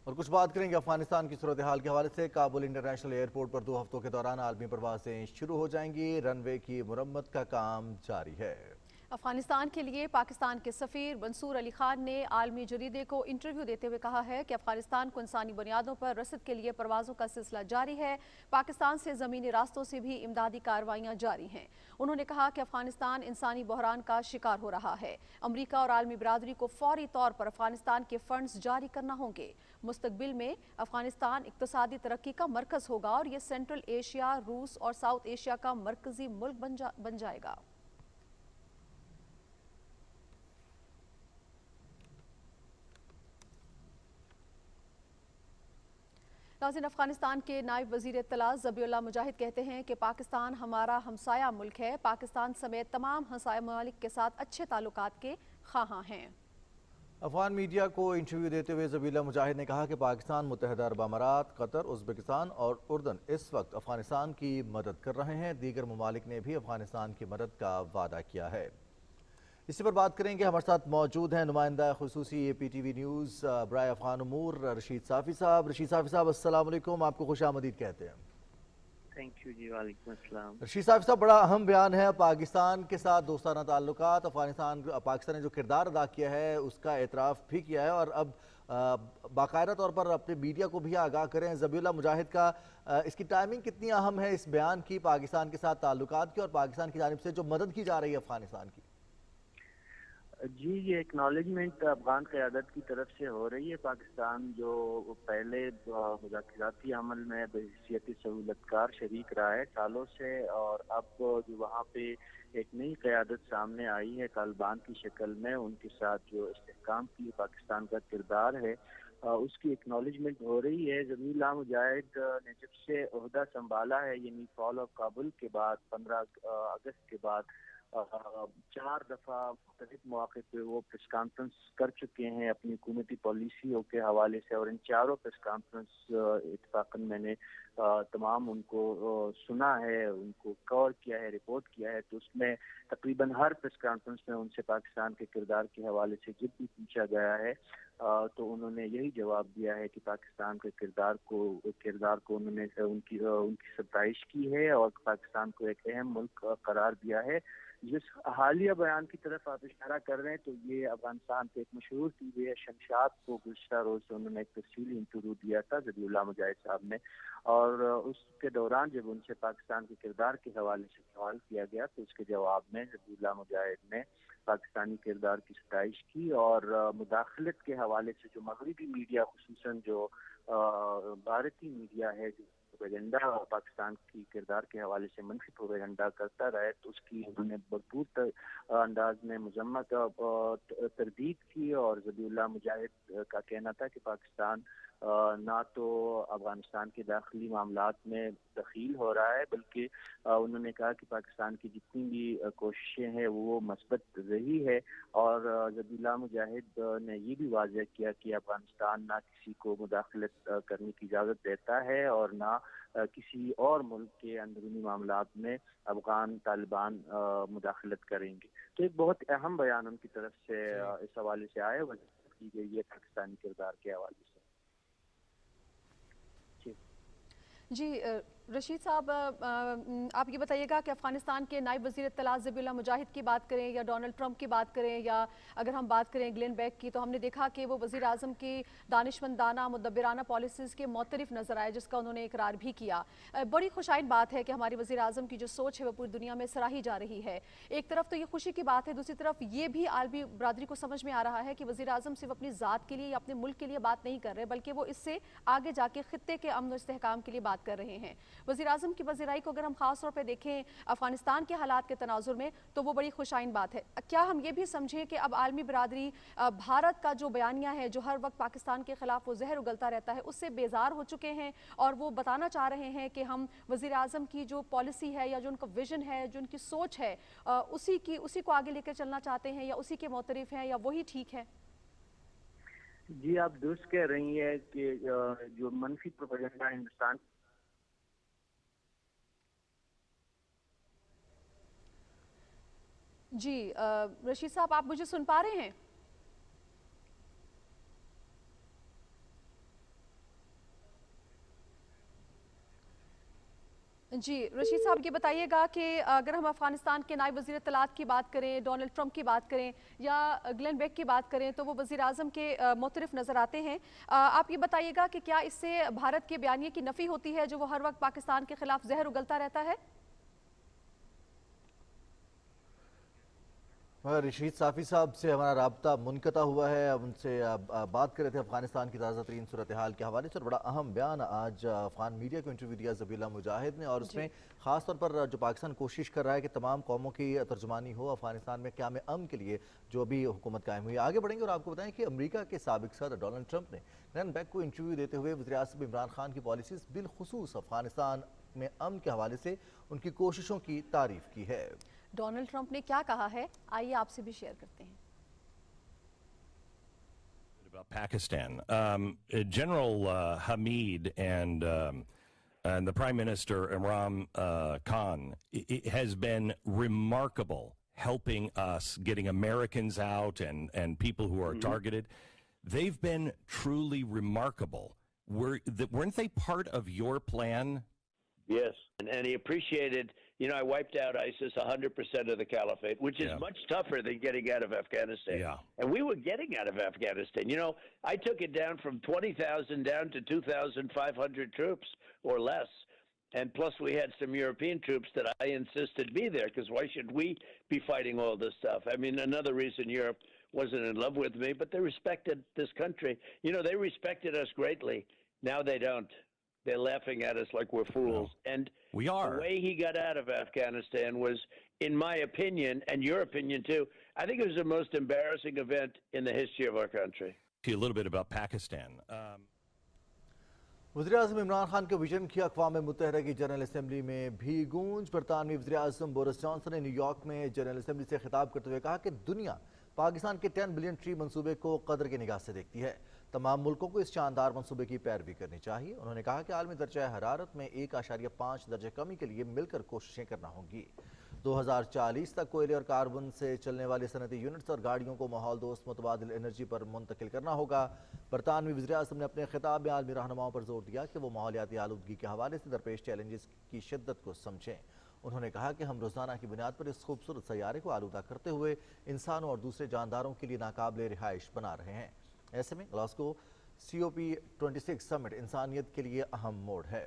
और कुछ बात करेंगे अफगानिस्तान की सूरत हाल के हवाले से। काबुल इंटरनेशनल एयरपोर्ट पर 2 हफ्तों के दौरान आलमी परवाजें शुरू हो जाएंगी। रनवे की मुरम्मत का काम जारी है। अफगानिस्तान के लिए पाकिस्तान के सफ़ीर मंसूर अली खान ने आलमी जरीदे को इंटरव्यू देते हुए कहा है कि अफगानिस्तान को इंसानी बुनियादों पर रसद के लिए परवाज़ों का सिलसिला जारी है। पाकिस्तान से ज़मीनी रास्तों से भी इमदादी कार्रवाइयाँ जारी हैं। उन्होंने कहा कि अफगानिस्तान इंसानी बहरान का शिकार हो रहा है। अमरीका और आलमी बरादरी को फौरी तौर पर अफगानिस्तान के फंड्स जारी करना होंगे। मुस्तकबिल में अफगानिस्तान इक्तसादी तरक्की का मरकज़ होगा और ये सेंट्रल एशिया, रूस और साउथ एशिया का मरकज़ी मुल्क बन जाएगा। नाज़रीन, अफगानिस्तान के नायब वज़ीर इत्तला ज़बीउल्लाह मुजाहिद कहते हैं कि पाकिस्तान हमारा हमसाया मुल्क है। पाकिस्तान समेत तमाम हमसाया ममालिक के साथ अच्छे ताल्लुकात के ख़्वाहां हैं। अफगान मीडिया को इंटरव्यू देते हुए ज़बीउल्लाह मुजाहिद ने कहा कि पाकिस्तान, मुत्तहिदा अरब अमारात, कतर, उज़्बेकिस्तान और उर्दन इस वक्त अफगानिस्तान की मदद कर रहे हैं। दीगर ममालिक ने भी अफगानिस्तान की मदद का वादा किया है। इसी पर बात करेंगे। हमारे साथ मौजूद हैं नुमाइंदा खुसूसी APTV न्यूज़ बराए अफ़गान उमूर रशीद साफ़ी साहब। रशीद साफ़ी साहब, अस्सलाम वालेकुम, आपको खुशामदीद कहते हैं। थैंक यू जी, वालेकुम अस्सलाम। रशीद साफ़ी साहब, बड़ा अहम बयान है। पाकिस्तान के साथ दोस्ताना ताल्लुकात, पाकिस्तान ने जो किरदार अदा किया है उसका एतराफ़ भी किया है और अब बाकायदा तौर पर अपने मीडिया को भी आगाह करें। ज़बीउल्लाह मुजाहिद का इसकी टाइमिंग कितनी अहम है इस बयान की, पाकिस्तान के साथ ताल्लुकात की और पाकिस्तान की जानिब से जो मदद की जा रही है अफगानिस्तान की? जी, ये एक्नॉलेजमेंट अफगान क़यादत की तरफ से हो रही है। पाकिस्तान जो पहले मुज़ाकराती अमल में बहैसियत सहूलतकार शरीक रहा है सालों से, और अब जो वहाँ पे एक नई क़यादत सामने आई है तालिबान की शक्ल में, उनके साथ जो इस्तेहकाम की पाकिस्तान का किरदार है उसकी एक्नॉलेजमेंट हो रही है। ज़बीउल्लाह मुजाहिद ने जब से ओहदा संभाला है, यानी फॉल ऑफ काबुल के बाद 15 अगस्त के बाद 4 दफ़ा मुख्तलिफ मौक़े पे वो प्रेस कॉन्फ्रेंस कर चुके हैं अपनी हुकूमती पॉलिसियों के हवाले से, और इन चारों प्रेस कॉन्फ्रेंस इत्तफ़ाक़न मैंने तमाम उनको सुना है, उनको कवर किया है, रिपोर्ट किया है। तो उसमें तकरीबन हर प्रेस कॉन्फ्रेंस में उनसे पाकिस्तान के किरदार के हवाले से जब भी पूछा गया है تو انہوں نے یہی جواب دیا ہے کہ پاکستان کے کردار کو انہوں نے ان کی ستائش کی ہے اور پاکستان کو ایک اہم ملک قرار دیا ہے. جس حالیہ بیان کی طرف آپ اشارہ کر رہے ہیں تو یہ افغانستان کے ایک مشہور ٹی وی ہے شمشاد کو گزشتہ روز انہوں نے ایک تفصیلی انٹرویو دیا تھا ذبیح اللہ مجاہد صاحب نے, اور اس کے دوران جب ان سے پاکستان کے کردار کے حوالے سے سوال کیا گیا تو اس کے جواب میں ذبیح اللہ مجاہد نے پاکستانی کردار کی ستائش کی اور مداخلت کے حوالے سے جو مغربی میڈیا خصوصاً جو بھارتی میڈیا ہے جو پروپیگنڈا پاکستان کی کردار کے حوالے سے منفی پروپیگنڈا کرتا رہے تو اس کی انہوں نے بھرپور انداز میں مذمت تردید کی. اور ذبیح اللہ مجاہد کا کہنا تھا کہ پاکستان نہ تو افغانستان کے داخلی معاملات میں دخیل ہو رہا ہے بلکہ انہوں نے کہا کہ پاکستان کی جتنی بھی کوششیں ہیں وہ مثبت رہی ہے. اور ذبیح اللہ مجاہد نے یہ بھی واضح کیا کہ افغانستان نہ کسی کو مداخلت کرنے کی اجازت دیتا ہے اور نہ کسی اور ملک کے اندرونی معاملات میں افغان طالبان مداخلت کریں گے. تو ایک بہت اہم بیان ان کی طرف سے اس حوالے سے آیا وضاحت کی گئی ہے پاکستانی کردار کے حوالے سے. جی رشید صاحب، آپ یہ بتائیے گا کہ افغانستان کے نائب وزیر اطلاعات ذبیح اللہ مجاہد کی بات کریں یا ڈونلڈ ٹرمپ کی بات کریں یا اگر ہم بات کریں گلین بیک کی، تو ہم نے دیکھا کہ وہ وزیر اعظم کی دانشمندانہ مدبرانہ پالیسیز کے معترف نظر آئے، جس کا انہوں نے اقرار بھی کیا. بڑی خوشائن بات ہے کہ ہمارے وزیر اعظم کی جو سوچ ہے وہ پوری دنیا میں سراہی جا رہی ہے. ایک طرف تو یہ خوشی کی بات ہے، دوسری طرف یہ بھی عالمی برادری کو سمجھ میں آ رہا ہے کہ وزیر اعظم صرف اپنی ذات کے لیے یا اپنے ملک کے لیے بات نہیں کر رہے بلکہ وہ اس سے آگے جا کے خطے کے امن و استحکام کے لیے بات کر رہے ہیں. وزیر اعظم کی پذیرائی کو اگر ہم خاص طور پہ دیکھیں افغانستان کے حالات کے تناظر میں تو وہ بڑی خوشائن بات ہے. کیا ہم یہ بھی سمجھیں کہ اب عالمی برادری بھارت کا جو بیانیہ ہے جو ہر وقت پاکستان کے خلاف وہ زہر اگلتا رہتا ہے اس سے بیزار ہو چکے ہیں اور وہ بتانا چاہ رہے ہیں کہ ہم وزیر اعظم کی جو پالیسی ہے یا جو ان کا ویژن ہے جو ان کی سوچ ہے اسی کو آگے لے کر چلنا چاہتے ہیں یا اسی کے معترف ہیں یا وہی ٹھیک ہے؟ جی آپ درست کہہ رہی ہیں کہ جو منفی پروپیگنڈا ہندوستان جی رشید صاحب، آپ مجھے سن پا رہے ہیں؟ جی رشید صاحب یہ بتائیے گا کہ اگر ہم افغانستان کے نائب وزیر اطلاعات کی بات کریں، ڈونلڈ ٹرمپ کی بات کریں یا گلین بیک کی بات کریں تو وہ وزیر اعظم کے معترف نظر آتے ہیں. آپ یہ بتائیے گا کہ کیا اس سے بھارت کے بیانیے کی نفی ہوتی ہے جو وہ ہر وقت پاکستان کے خلاف زہر اگلتا رہتا ہے؟ رشید صافی صاحب سے ہمارا رابطہ منقطع ہوا ہے. اب ان سے بات کر رہے تھے افغانستان کی تازہ ترین صورتحال کے حوالے سے، اور بڑا اہم بیان آج افغان میڈیا کو انٹرویو دیا ذبیح اللہ مجاہد نے، اور اس میں خاص طور پر جو پاکستان کوشش کر رہا ہے کہ تمام قوموں کی ترجمانی ہو افغانستان میں قیام امن کے لیے جو بھی حکومت قائم ہوئی. آگے بڑھیں گے اور آپ کو بتائیں کہ امریکہ کے سابق صدر ڈونلڈ ٹرمپ نے گلین بیک کو انٹرویو دیتے ہوئے وزیر اعظم عمران خان کی پالیسیز بالخصوص افغانستان میں امن کے حوالے سے ان کی کوششوں کی تعریف کی ہے. ڈونلڈ ٹرمپ نے کیا کہا ہے آئیے آپ سے بھی شیئر کرتے ہیں. About Pakistan, General Hamid and the Prime Minister Imran Khan has been remarkable helping us, getting Americans out and people who are targeted. They've been truly remarkable. Weren't they part of your plan? Yes, and he appreciated, I wiped out ISIS 100% of the caliphate, which is much tougher than getting out of Afghanistan. Yeah. And we were getting out of Afghanistan. I took it down from 20,000 down to 2,500 troops or less. And plus we had some European troops that I insisted be there, because why should we be fighting all this stuff? I mean, another reason Europe wasn't in love with me, but they respected this country. They respected us greatly. Now they don't. They're laughing at us like we're fools. No, and we are. The way he got out of Afghanistan was, in my opinion, and your opinion too, I think it was the most embarrassing event in the history of our country. A little bit about Pakistan. وزیر اعظم عمران خان کے vision کی اقوام متحدہ کی general assembly میں بھی گونج. برطانوی وزیر اعظم بورس جانسن نے نیو یارک میں جنرل اسمبلی سے خطاب کرتے ہوئے کہا کہ دنیا پاکستان کے 10 بلین ٹری منصوبے کو قدر کی نگاہ سے دیکھتی ہے. تمام ملکوں کو اس شاندار منصوبے کی پیروی کرنی چاہیے. انہوں نے کہا کہ عالمی درجہ حرارت میں 1.5 درجہ کمی کے لیے مل کر کوششیں کرنا ہوں گی. 2040 तक कोयले और कार्बन से चलने वाली सनती यूनिट्स और गाड़ियों को माहौल दोस्त मुतबादिल एनर्जी पर मुंतकिल करना होगा। बरतानवी वज़ीर-ए-आज़म ने अपने खिताब में आलमी रहनुमाओं पर जोर दिया कि वो माहौलियाती आलूदगी के हवाले से दरपेश चैलेंजेस की शिद्दत को समझें। उन्होंने कहा कि हम रोज़ाना की बुनियाद पर इस खूबसूरत सैयारे को आलूदा करते हुए इंसानों और दूसरे जानदारों के लिए नाकाबिले रिहाइश बना रहे हैं। ऐसे में ग्लासगो COP26 समिट इंसानियत के लिए अहम मोड़ है।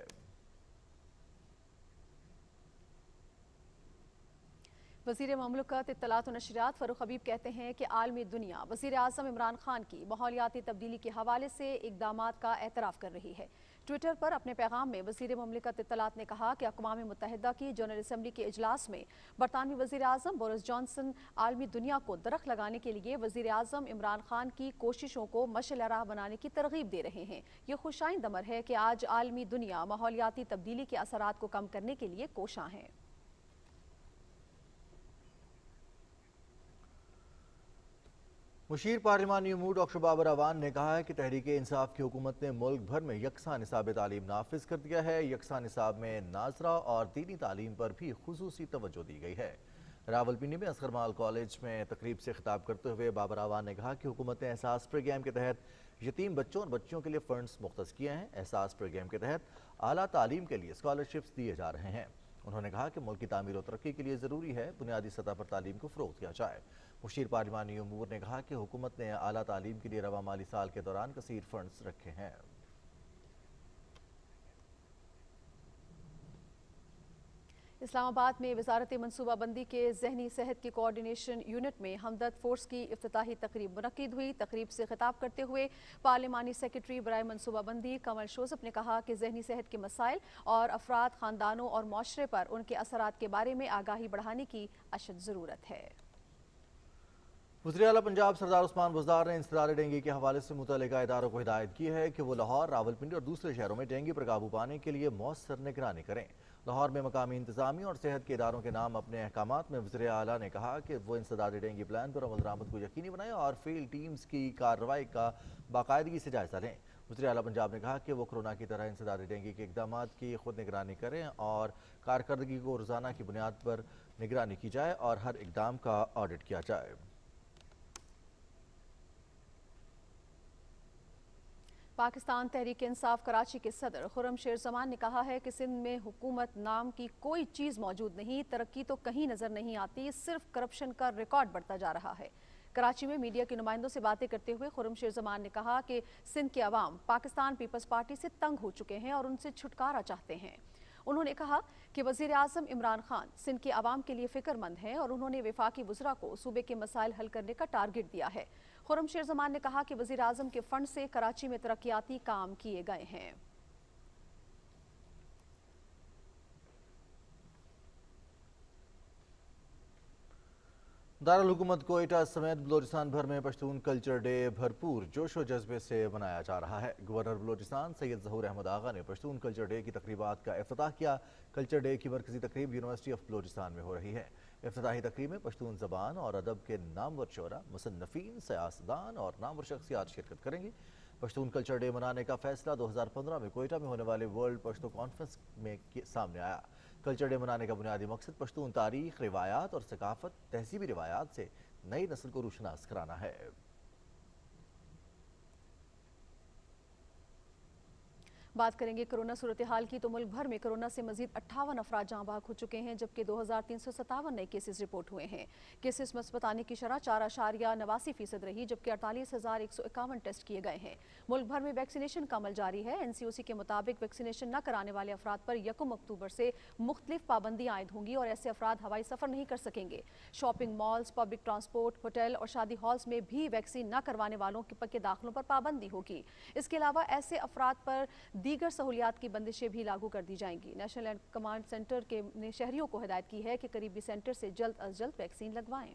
वज़ीर ममलकत इत्तलात और नशरियात फ़ारूक हबीब कहते हैं कि आलमी दुनिया वज़ीर आज़म इमरान खान की माहौलियाती तब्दीली के हवाले से इक़दामात का एतराफ़ कर रही है। ट्विटर पर अपने पैगाम में वज़ीर ममलकत इत्तलात ने कहा कि अक़वाम मुत्तहिदा की जनरल असम्बली के इजलास में बरतानवी वज़ीर आज़म बोरिस जॉनसन आलमी दुनिया को दरख्त लगाने के लिए वज़ीर आज़म इमरान खान की कोशिशों को मशअल राह बनाने की तरगीब दे रहे हैं। ये खुशाइंद अमर है कि आज आलमी दुनिया माहौलियाती तब्दीली के असरात को कम करने के लिए कोशां है। मुशीर पार्लिमानी उमूर डॉक्टर बाबर अवान ने कहा है कि तहरीक इंसाफ की हुकूमत ने मुल्क भर में यकसा निसाब तालीम नाफिज कर दिया है। यकसा निसाब में नाजरा और दीनी तालीम पर भी खुसूसी तवज्जो दी गई है। रावलपिंडी में असगर माल कॉलेज में तकरीब से खिताब करते हुए बाबर अवान ने कहा कि हुकूमत ने एहसास प्रोग्राम के तहत यतीम बच्चों और बच्चियों के लिए फंड्स मुख्तस किए हैं। एहसास प्रोग्राम के तहत आला तालीम के लिए स्कॉलरशिप्स दिए जा रहे हैं। उन्होंने कहा कि मुल्क की तामीर और तरक्की के लिए ज़रूरी है बुनियादी सतह पर तालीम को फ़रोग़ दिया जाए। मुशीर पार्लिमानी उमूर ने कहा कि हुकूमत ने आला तालीम के लिए रवा माली साल के दौरान कसीर फंड्स रखे हैं। इस्लामाबाद में वजारत मनसूबाबंदी के ज़हनी सेहत की कोऑर्डिनेशन यूनिट में हमदर्द फोर्स की इफ्तिताही तकरीब मुनक्किद हुई। तकरीब से खिताब करते हुए पार्लिमानी सेक्रेटरी बराए मनसूबाबंदी कमल शोज़फ ने कहा कि ज़हनी सेहत के मसाइल और अफराद, ख़ानदानों और माशरे पर उनके असरात के बारे में आगाही बढ़ाने की अशद ज़रूरत है। वज़ीर आला पंजाब सरदार उस्मान बुज़दार ने इंसदाद डेंगू के हवाले से मुतल्लिका इदारों को हिदायत की है कि वो लाहौर, रावलपिंडी और दूसरे शहरों में डेंगू पर काबू पाने के लिए मौसर निगरानी करें। लाहौर में मकामी इंतजामी और सेहत के इदारों के नाम अपने अहकामात में वज़ीर आला ने कहा कि वो इंसदाद डेंगू प्लान पर अमल दरामद को यकीनी बनाएं और फील्ड टीम्स की कार्रवाई का बाकायदगी से जायजा लें। वज़ीर आला पंजाब ने कहा कि वो कोरोना की तरह इंसदाद डेंगू के इक़दामात की खुद निगरानी करें और कारकर्दगी को रोज़ाना की बुनियाद पर निगरानी की जाए और हर इक़दाम का ऑडिट किया जाए। पाकिस्तान तहरीक इंसाफ कराची के सदर खुर्रम शेर जमान ने कहा है कि सिंध में हुकूमत नाम की कोई चीज़ मौजूद नहीं, तरक्की तो कहीं नज़र नहीं आती, सिर्फ करप्शन का रिकॉर्ड बढ़ता जा रहा है। कराची में मीडिया के नुमाइंदों से बातें करते हुए खुर्रम शेर जमान ने कहा कि सिंध के अवाम पाकिस्तान पीपल्स पार्टी से तंग हो चुके हैं और उनसे छुटकारा चाहते हैं। उन्होंने कहा कि वज़ीर आज़म इमरान खान सिंध के अवाम के लिए फ़िक्रमंद हैं और उन्होंने वफाकी वज़रा को सूबे के मसाइल हल करने का टारगेट दिया है। खुर्रम शेर जमान ने कहा कि वज़ीर आज़म के फंड से कराची में तरक्याती काम किए गए हैं। दारुल हुकूमत कोयटा समेत बलोचिस्तान भर में पश्तून कल्चर डे भरपूर जोश व जज्बे से मनाया जा रहा है। गवर्नर बलोचिस्तान सैयद ज़हूर अहमद आगा ने पश्तून कल्चर डे की तकरीबात का इफ्तिताह किया। कल्चर डे की मरकजी तकरीब यूनिवर्सिटी ऑफ बलोचिस्तान में हो रही है। इफ्तिताही तकरीब में पश्तून ज़बान और अदब के नामवर शोरा, मुसन्नफ़ीन, सियासतदान और नामवर शख्सियात शिरकत करेंगे। पश्तून कल्चर डे मनाने का फैसला 2015 में कोयटा में होने वाले वर्ल्ड पश्तो कॉन्फ्रेंस में सामने आया। कल्चर डे मनाने का बुनियादी मकसद पश्तून तारीख, रिवायात और सकाफत, तहजीबी रिवायात से नई नस्ल को रूशनास कराना है। बात करेंगे कोरोना सूरत हाल की तो मुल्क भर में कोरोना से मजीद 58 अफराद जहाँ भाग हो चुके हैं, जबकि 2357 नए केसेस रिपोर्ट हुए हैं। केसेस मस्बत आने की शरह 4.89% रही, जबकि 48,151 टेस्ट किए गए हैं। मुल्क भर में वैक्सीनेशन का अमल जारी है। NCOC के मुताबिक वैक्सीनेशन न कराने वाले अफराद पर 1 अक्टूबर से मुख्तलिफ पाबंदियाँ आयद होंगी और ऐसे अफराद हवाई सफर नहीं कर सकेंगे। Shopping malls, public transport, hotel और शादी हॉल्स में भी वैक्सीन न करवाने वालों के दाखिलों पर पाबंदी होगी। इसके अलावा ऐसे अफराद पर दीगर सहूलियात की बंदिशें भी लागू कर दी जाएंगी। नेशनल एंड कमांड सेंटर ने शहरियों को हिदायत की है कि करीबी सेंटर से जल्द अज जल्द वैक्सीन लगवाएं।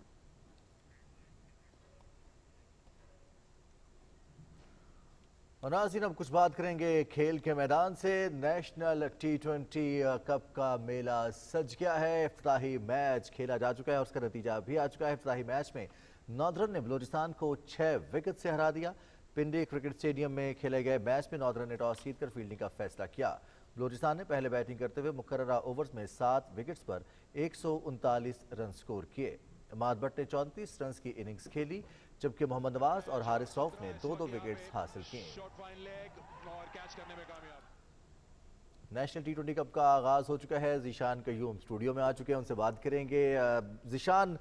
और नाज़रीन, अब कुछ बात करेंगे खेल के मैदान से। नेशनल T20 कप का मेला सज गया है। इफ्तिताही मैच खेला जा चुका है और उसका नतीजा भी आ चुका है। इफ्तिताही मैच में नॉर्दर्न ने बलोचिस्तान को 6 विकेट से हरा दिया। पिंडी क्रिकेट स्टेडियम में खेले गए मैच में नॉर्दर्न ने टॉस जीतकर फील्डिंग का फैसला किया। بلوچستان نے پہلے بیٹنگ کرتے ہوئے مقررہ اوورز میں 7 وکٹس پر 139 رن سکور کیے۔ عماد بٹ نے 34 رنز کی اننگز کھیلی، جبکہ محمد نواز اور حارث رؤف نے 2 وکٹس حاصل کیے۔ نیشنل ٹی 20 کپ کا آغاز ہو چکا ہے۔ ذیشان قیوم اسٹوڈیو میں آ چکے ہیں، ان سے بات کریں گے۔ ذیشان،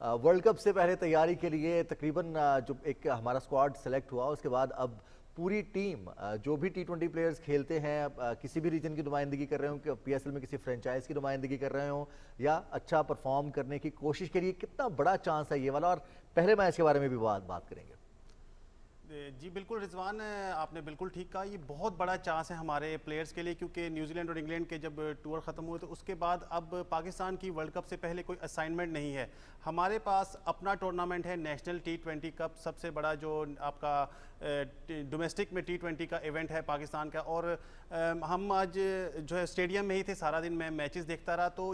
ورلڈ کپ سے پہلے تیاری کے لیے تقریباً جو ایک ہمارا اسکواڈ سلیکٹ ہوا، اس کے بعد اب پوری ٹیم جو بھی ٹی 20 پلیئرز کھیلتے ہیں، کسی بھی ریجن کی نمائندگی کر رہے ہوں، کہ پی ایس ایل میں کسی فرینچائز کی نمائندگی کر رہے ہوں یا اچھا پرفارم کرنے کی کوشش کے لیے، کتنا بڑا چانس ہے یہ والا؟ اور پہلے میچ کے بارے میں بھی بات کریں گے۔ جی بالکل رضوان، آپ نے بالکل ٹھیک کہا، یہ بہت بڑا چانس ہے ہمارے پلیئرز کے لیے، کیونکہ نیوزی لینڈ اور انگلینڈ کے جب ٹور ختم ہوئے تو اس کے بعد اب پاکستان کی ورلڈ کپ سے پہلے کوئی اسائنمنٹ نہیں ہے۔ ہمارے پاس اپنا ٹورنامنٹ ہے نیشنل ٹی 20 کپ، سب سے بڑا جو آپ کا ڈومیسٹک میں ٹی 20 کا ایونٹ ہے پاکستان کا، اور ہم آج جو ہے اسٹیڈیم میں ہی تھے سارا دن، میں میچز دیکھتا رہا، تو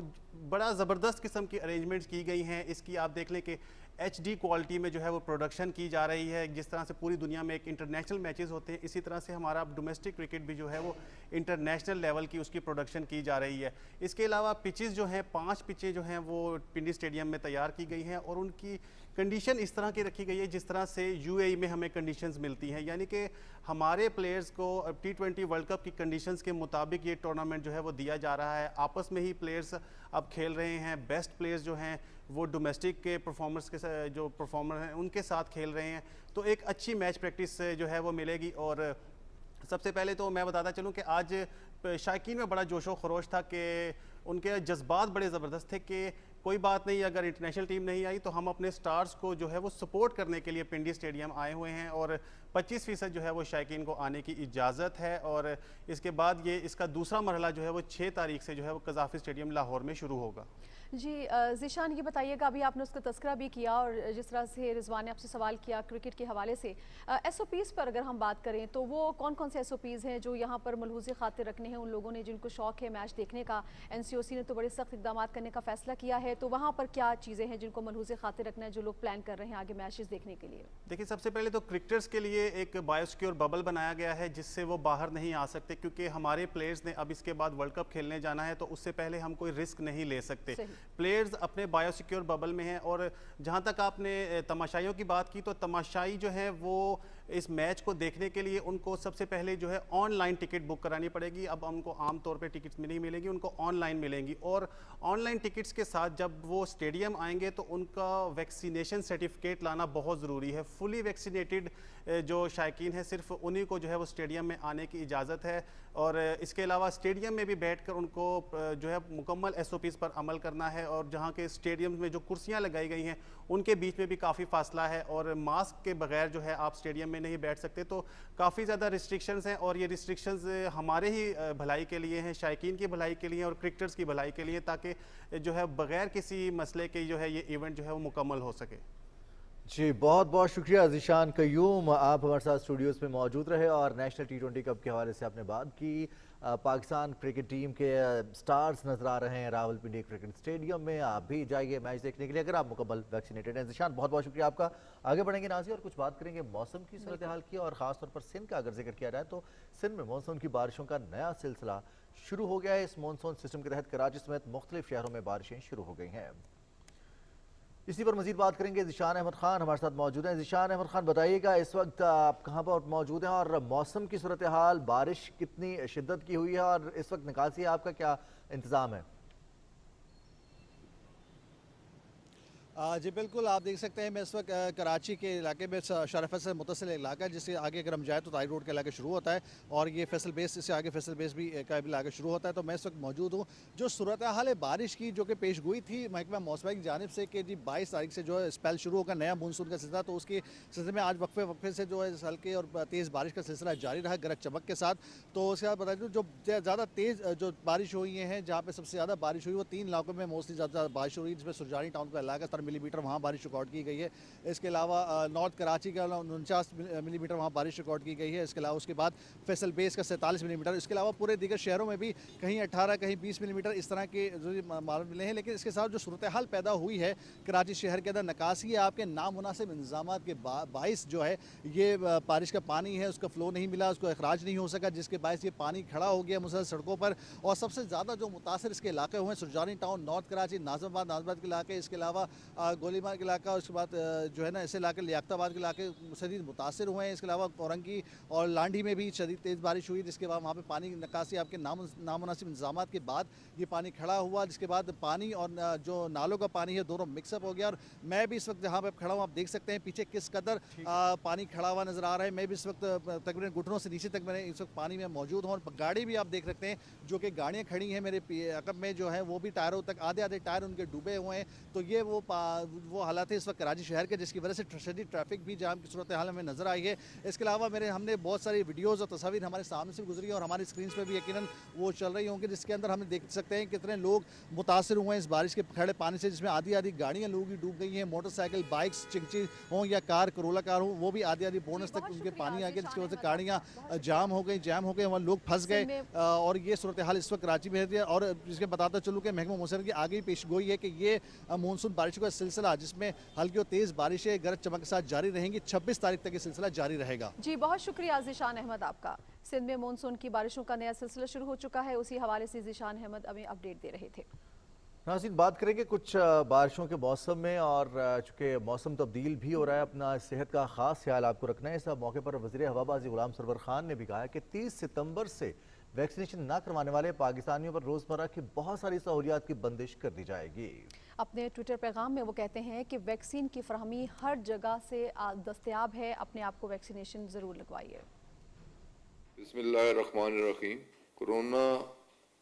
بڑا زبردست قسم کی ارینجمنٹس کی گئی ہیں۔ اس کی آپ دیکھ لیں کہ ایچ ڈی کوالٹی میں جو ہے وہ پروڈکشن کی جا رہی ہے، جس طرح سے پوری دنیا میں ایک انٹرنیشنل میچز ہوتے ہیں، اسی طرح سے ہمارا ڈومیسٹک کرکٹ بھی جو ہے وہ انٹرنیشنل لیول کی اس کی پروڈکشن کی جا رہی ہے۔ اس کے علاوہ پچز جو ہیں، 5 پچیں جو ہیں وہ پنڈی اسٹیڈیم میں تیار کی گئی ہیں، اور ان کی کنڈیشن اس طرح کی رکھی گئی ہے جس طرح سے یو اے ای میں ہمیں کنڈیشنز ملتی ہیں، یعنی کہ ہمارے پلیئرز کو ٹی 20 ورلڈ کپ کی کنڈیشنز کے مطابق یہ ٹورنامنٹ جو ہے وہ دیا جا رہا ہے۔ آپس میں ہی پلیئرز اب کھیل رہے ہیں، بیسٹ پلیئرز جو ہیں وہ ڈومیسٹک کے پرفارمرز کے جو پرفارمر ہیں ان کے ساتھ کھیل رہے ہیں، تو ایک اچھی میچ پریکٹس جو ہے وہ ملے گی۔ اور سب سے پہلے تو میں بتاتا چلوں کہ آج شائقین میں بڑا جوش و خروش تھا، کہ ان کے جذبات بڑے زبردست تھے کہ کوئی بات نہیں، اگر انٹرنیشنل ٹیم نہیں آئی تو ہم اپنے سٹارز کو جو ہے وہ سپورٹ کرنے کے لیے پنڈی اسٹیڈیم آئے ہوئے ہیں، اور 25% جو ہے وہ شائقین کو آنے کی اجازت ہے۔ اور اس کے بعد یہ اس کا دوسرا مرحلہ جو ہے وہ 6 تاریخ سے جو ہے وہ قذافی اسٹیڈیم لاہور میں شروع ہوگا۔ جی ذیشان، یہ بتائیے گا، ابھی آپ نے اس کا تذکرہ بھی کیا، اور جس طرح سے رضوان نے آپ سے سوال کیا کرکٹ کے حوالے سے، ایس او پیز پر اگر ہم بات کریں تو وہ کون کون سے ایس او پیز ہیں جو یہاں پر ملحوظ خاطر رکھنے ہیں ان لوگوں نے جن کو شوق ہے میچ دیکھنے کا؟ این سی او سی نے تو بڑے سخت اقدامات کرنے کا فیصلہ کیا ہے، تو وہاں پر کیا چیزیں ہیں جن کو ملحوظ خاطر رکھنا ہے جو لوگ پلان کر رہے ہیں آگے میچز دیکھنے کے لیے؟ دیکھیں، سب سے پہلے تو کرکٹرز کے لیے ایک بایو سیکیور ببل بنایا گیا ہے جس سے وہ باہر نہیں آ سکتے، کیونکہ ہمارے پلیئرز نے اب اس کے بعد ورلڈ کپ کھیلنے جانا ہے، تو اس سے پہلے ہم کوئی رسک نہیں لے سکتے۔ پلیئرز اپنے بایو سیکیور ببل میں ہیں، اور جہاں تک آپ نے تماشائیوں کی بات کی، تو تماشائی جو ہے وہ اس میچ کو دیکھنے کے لیے ان کو سب سے پہلے جو ہے آن لائن ٹکٹ بک کرانی پڑے گی۔ اب ان کو عام طور پہ ٹکٹس نہیں ملیں گی، ان کو آن لائن ملیں گی، اور آن لائن ٹکٹس کے ساتھ جب وہ اسٹیڈیم آئیں گے تو ان کا ویکسینیشن سرٹیفکیٹ لانا بہت ضروری ہے۔ فلی ویکسینیٹڈ جو شائقین ہیں صرف انہی کو جو ہے وہ اسٹیڈیم میں آنے کی اجازت ہے، اور اس کے علاوہ اسٹیڈیم میں بھی بیٹھ کر ان کو جو ہے مکمل ایس او پیز پر عمل کرنا ہے، اور جہاں کے اسٹیڈیم میں جو کرسیاں لگائی گئی ہیں ان کے بیچ میں بھی کافی فاصلہ ہے، اور ماسک کے بغیر جو ہے آپ اسٹیڈیم میں نہیں بیٹھ سکتے، تو کافی زیادہ ریسٹرکشنز ہیں، اور یہ ریسٹرکشنز ہمارے ہی بھلائی کے لیے ہیں، شائقین کی بھلائی کے لیے اور کرکٹرز کی بھلائی کے لیے، تاکہ جو ہے بغیر کسی مسئلے کے جو ہے یہ ایونٹ جو ہے وہ مکمل ہو سکے۔ جی بہت بہت شکریہ ذیشان قیوم، آپ ہمارے ساتھ اسٹوڈیوز میں موجود رہے، اور نیشنل ٹی 20 کپ کے حوالے سے آپ نے بات کی۔ پاکستان کرکٹ ٹیم کے سٹارز نظر آ رہے ہیں راولپنڈی کرکٹ اسٹیڈیم میں، آپ بھی جائیے میچ دیکھنے کے لیے اگر آپ مکمل ویکسینیٹڈ ہیں۔ ذیشان بہت بہت شکریہ آپ کا۔ آگے بڑھیں گے ناظرین اور کچھ بات کریں گے موسم کی صورتحال کی، اور خاص طور پر سندھ کا اگر ذکر کیا جائے تو سندھ میں مانسون کی بارشوں کا نیا سلسلہ شروع ہو گیا ہے۔ اس مانسون سسٹم کے تحت کراچی سمیت مختلف شہروں میں بارشیں شروع ہو گئی ہیں۔ اسی پر مزید بات کریں گے، ذیشان احمد خان ہمارے ساتھ موجود ہیں۔ ذیشان احمد خان، بتائیے گا اس وقت آپ کہاں پر موجود ہیں، اور موسم کی صورتحال، بارش کتنی شدت کی ہوئی ہے، اور اس وقت نکاسی آپ کا کیا انتظام ہے؟ جی بالکل، آپ دیکھ سکتے ہیں میں اس وقت کراچی کے علاقے میں شارفت سے متصل علاقہ ہے، جس سے آگے اگر ہم جائیں تو تائی روڈ کا علاقہ شروع ہوتا ہے، اور یہ فیصل بیس، اس سے آگے فیصل بیس بھی کا علاقہ شروع ہوتا ہے۔ تو میں اس وقت موجود ہوں جو صورتحال ہے بارش کی، جو کہ پیش گوئی تھی محکمہ موسمیات کی جانب سے کہ جی 22 تاریخ سے جو ہے اسپیل شروع ہوگا نیا مونسون کا سلسلہ، تو اس کے سلسلے میں آج وقفے سے جو ہے ہلکے اور تیز بارش کا سلسلہ جاری رہا گرج چمک کے ساتھ۔ تو اس کے بعد بتا دوں جو زیادہ تیز جو بارش ہوئی ہیں، جہاں پہ سب سے زیادہ بارش ہوئی وہ 3 علاقوں میں موسٹلی زیادہ بارش ہوئی، جس میں سرجانی ٹاؤن کا علاقہ، ملی میٹر وہاں بارش ریکارڈ کی گئی ہے. اس کے علاوہ نارتھ کراچی کا 49 ملی میٹر وہاں بارش ریکارڈ کی گئی ہے. اس کے علاوہ اس کے بعد فیصل بیس کا 47 ملی میٹر. اس کے علاوہ پورے دیگر شہروں میں بھی کہیں 18 کہیں 20 ملی میٹر اس طرح کے معلوم ملے ہیں. لیکن اس کے ساتھ جو صورتحال پیدا ہوئی ہے کراچی شہر کے اندر نکاسی آپ کے نامناسب انتظامات کے باعث جو ہے یہ بارش کا پانی ہے اس کا فلو نہیں ملا, اس کو اخراج نہیں ہو سکا, جس کے باعث یہ پانی کھڑا ہو گیا مسلسل سڑکوں پر. اور سب سے زیادہ جو متاثر اس کے علاقے ہوئے سرجانی ٹاؤن, نارتھ کراچی, ناظم آباد کے علاقے, اس کے علاوہ گولی مار کے علاقہ, اس کے بعد جو ہے نا ایسے علاقے لیاقت آباد کے علاقے شدید متاثر ہوئے ہیں. اس کے علاوہ اورنگی اور لانڈھی میں بھی شدید تیز بارش ہوئی, جس کے بعد وہاں پہ پانی نکاسی آپ کے نامناسب انتظامات کے بعد یہ پانی کھڑا ہوا, جس کے بعد پانی اور جو نالوں کا پانی ہے دونوں مکس اپ ہو گیا. اور میں بھی اس وقت جہاں پہ کھڑا ہوں آپ دیکھ سکتے ہیں پیچھے کس قدر پانی کھڑا ہوا نظر آ رہا ہے. میں بھی اس وقت تقریباً گھٹنوں سے نیچے تک میں اس وقت پانی میں موجود ہوں. اور گاڑی بھی آپ دیکھ سکتے ہیں جو کہ گاڑیاں کھڑی ہیں میرے عقب میں جو ہیں وہ بھی ٹائروں تک آدھے ٹائر ان کے ڈوبے ہوئے ہیں. تو یہ وہ حالات ہے اس وقت کراچی شہر کے, جس کی وجہ سے شدید ٹریفک بھی جام کی صورتحال ہمیں نظر آئی ہے. اس کے علاوہ ہم نے بہت ساری ویڈیوز اور تصاویر ہمارے سامنے سے گزری اور ہماری اسکرینس پہ بھی یقیناً وہ چل رہی ہوں گی, جس کے اندر ہم دیکھ سکتے ہیں کتنے لوگ متاثر ہوئے ہیں اس بارش کے کھڑے پانی سے, جس میں آدھی گاڑیاں لوگوں کی ڈوب گئی ہیں. موٹر سائیکل, بائکس, چنگچی ہوں یا کار, کرولا کار ہوں, وہ بھی آدھی بونس تک ان کے پانی آ گیا, جس کی وجہ سے گاڑیاں جام ہو گئی, وہاں لوگ پھنس گئے. اور یہ صورتحال اس وقت کراچی میں ہے. اور جس کے بتاتا چلوں کہ محکمہ موسم کی آگے پیش گوئی ہے کہ یہ مونسون بارشوں کا سلسلہ جس میں ہلکی اور تیز بارشیں گرج چمک کے ساتھ جاری رہیں گی, 26 تاریخ تک یہ سلسلہ جاری رہے گا. جی بہت شکریہ ذیشان احمد آپ کا. سندھ میں مونسون کی بارشوں کا نیا سلسلہ شروع ہو چکا ہے, اسی حوالے سے ذیشان احمد ہمیں اپڈیٹ دے رہے تھے. ناظرین بات کریں گے کچھ بارشوں کے موسم میں, اور چونکہ موسم تبدیل بھی ہو رہا ہے, اپنا صحت کا خاص خیال آپ کو رکھنا ہے. اس موقع پر وزیر ہوابازی غلام سرور خان نے بھی کہا ہے کہ 30 ستمبر سے ویکسینیشن نہ کروانے والے پاکستانیوں پر روزمرہ کی بہت ساری سہولیات کی بندش کر دی جائے گی. اپنے ٹویٹر پیغام میں وہ کہتے ہیں کہ ویکسین کی فراہمی ہر جگہ سے دستیاب ہے, اپنے آپ کو ویکسینیشن ضرور لگوائیے. بسم اللہ الرحمن الرحیم. کورونا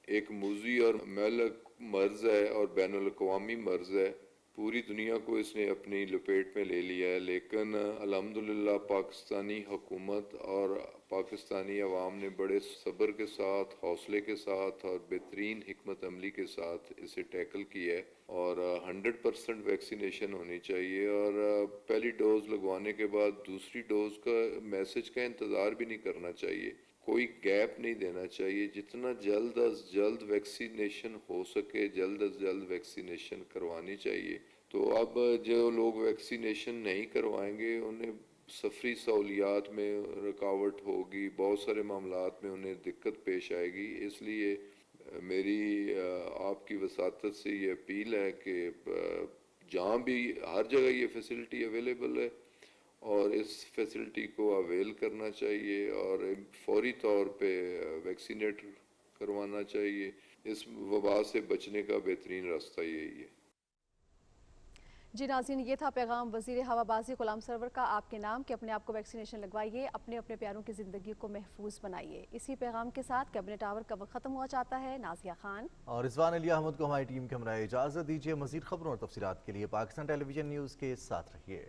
ایک موذی اور مہلک مرض ہے اور بین الاقوامی مرض ہے. پوری دنیا کو اس نے اپنی لپیٹ میں لے لیا ہے, لیکن الحمدللہ پاکستانی حکومت اور پاکستانی عوام نے بڑے صبر کے ساتھ, حوصلے کے ساتھ اور بہترین حکمت عملی کے ساتھ اسے ٹیکل کیا ہے. اور 100% ویکسینیشن ہونی چاہیے, اور پہلی ڈوز لگوانے کے بعد دوسری ڈوز کا میسج کا انتظار بھی نہیں کرنا چاہیے, کوئی گیپ نہیں دینا چاہیے. جتنا جلد از جلد ویکسینیشن ہو سکے جلد از جلد ویکسینیشن کروانی چاہیے. تو اب جو لوگ ویکسینیشن نہیں کروائیں گے انہیں سفری سہولیات میں رکاوٹ ہوگی, بہت سارے معاملات میں انہیں دقت پیش آئے گی. اس لیے میری آپ کی وساطت سے یہ اپیل ہے کہ جہاں بھی ہر جگہ یہ فیسلٹی اویلیبل ہے اور اس فیسلٹی کو اویل کرنا چاہیے اور فوری طور پہ ویکسینیٹ کروانا چاہیے. اس وبا سے بچنے کا بہترین راستہ یہی ہے. جی ناظرین, یہ تھا پیغام وزیر ہوابازی غلام سرور کا آپ کے نام کہ اپنے آپ کو ویکسینیشن لگوائیے, اپنے پیاروں کی زندگی کو محفوظ بنائیے. اسی پیغام کے ساتھ کیبنٹ آور کا وقت ختم ہوا چاہتا ہے. نازیہ خان اور رضوان علی احمد کو ہماری ٹیم کے ہمراہ اجازت دیجیے. مزید خبروں اور تفصیلات کے لیے پاکستان ٹیلی ویژن نیوز کے ساتھ رہیے.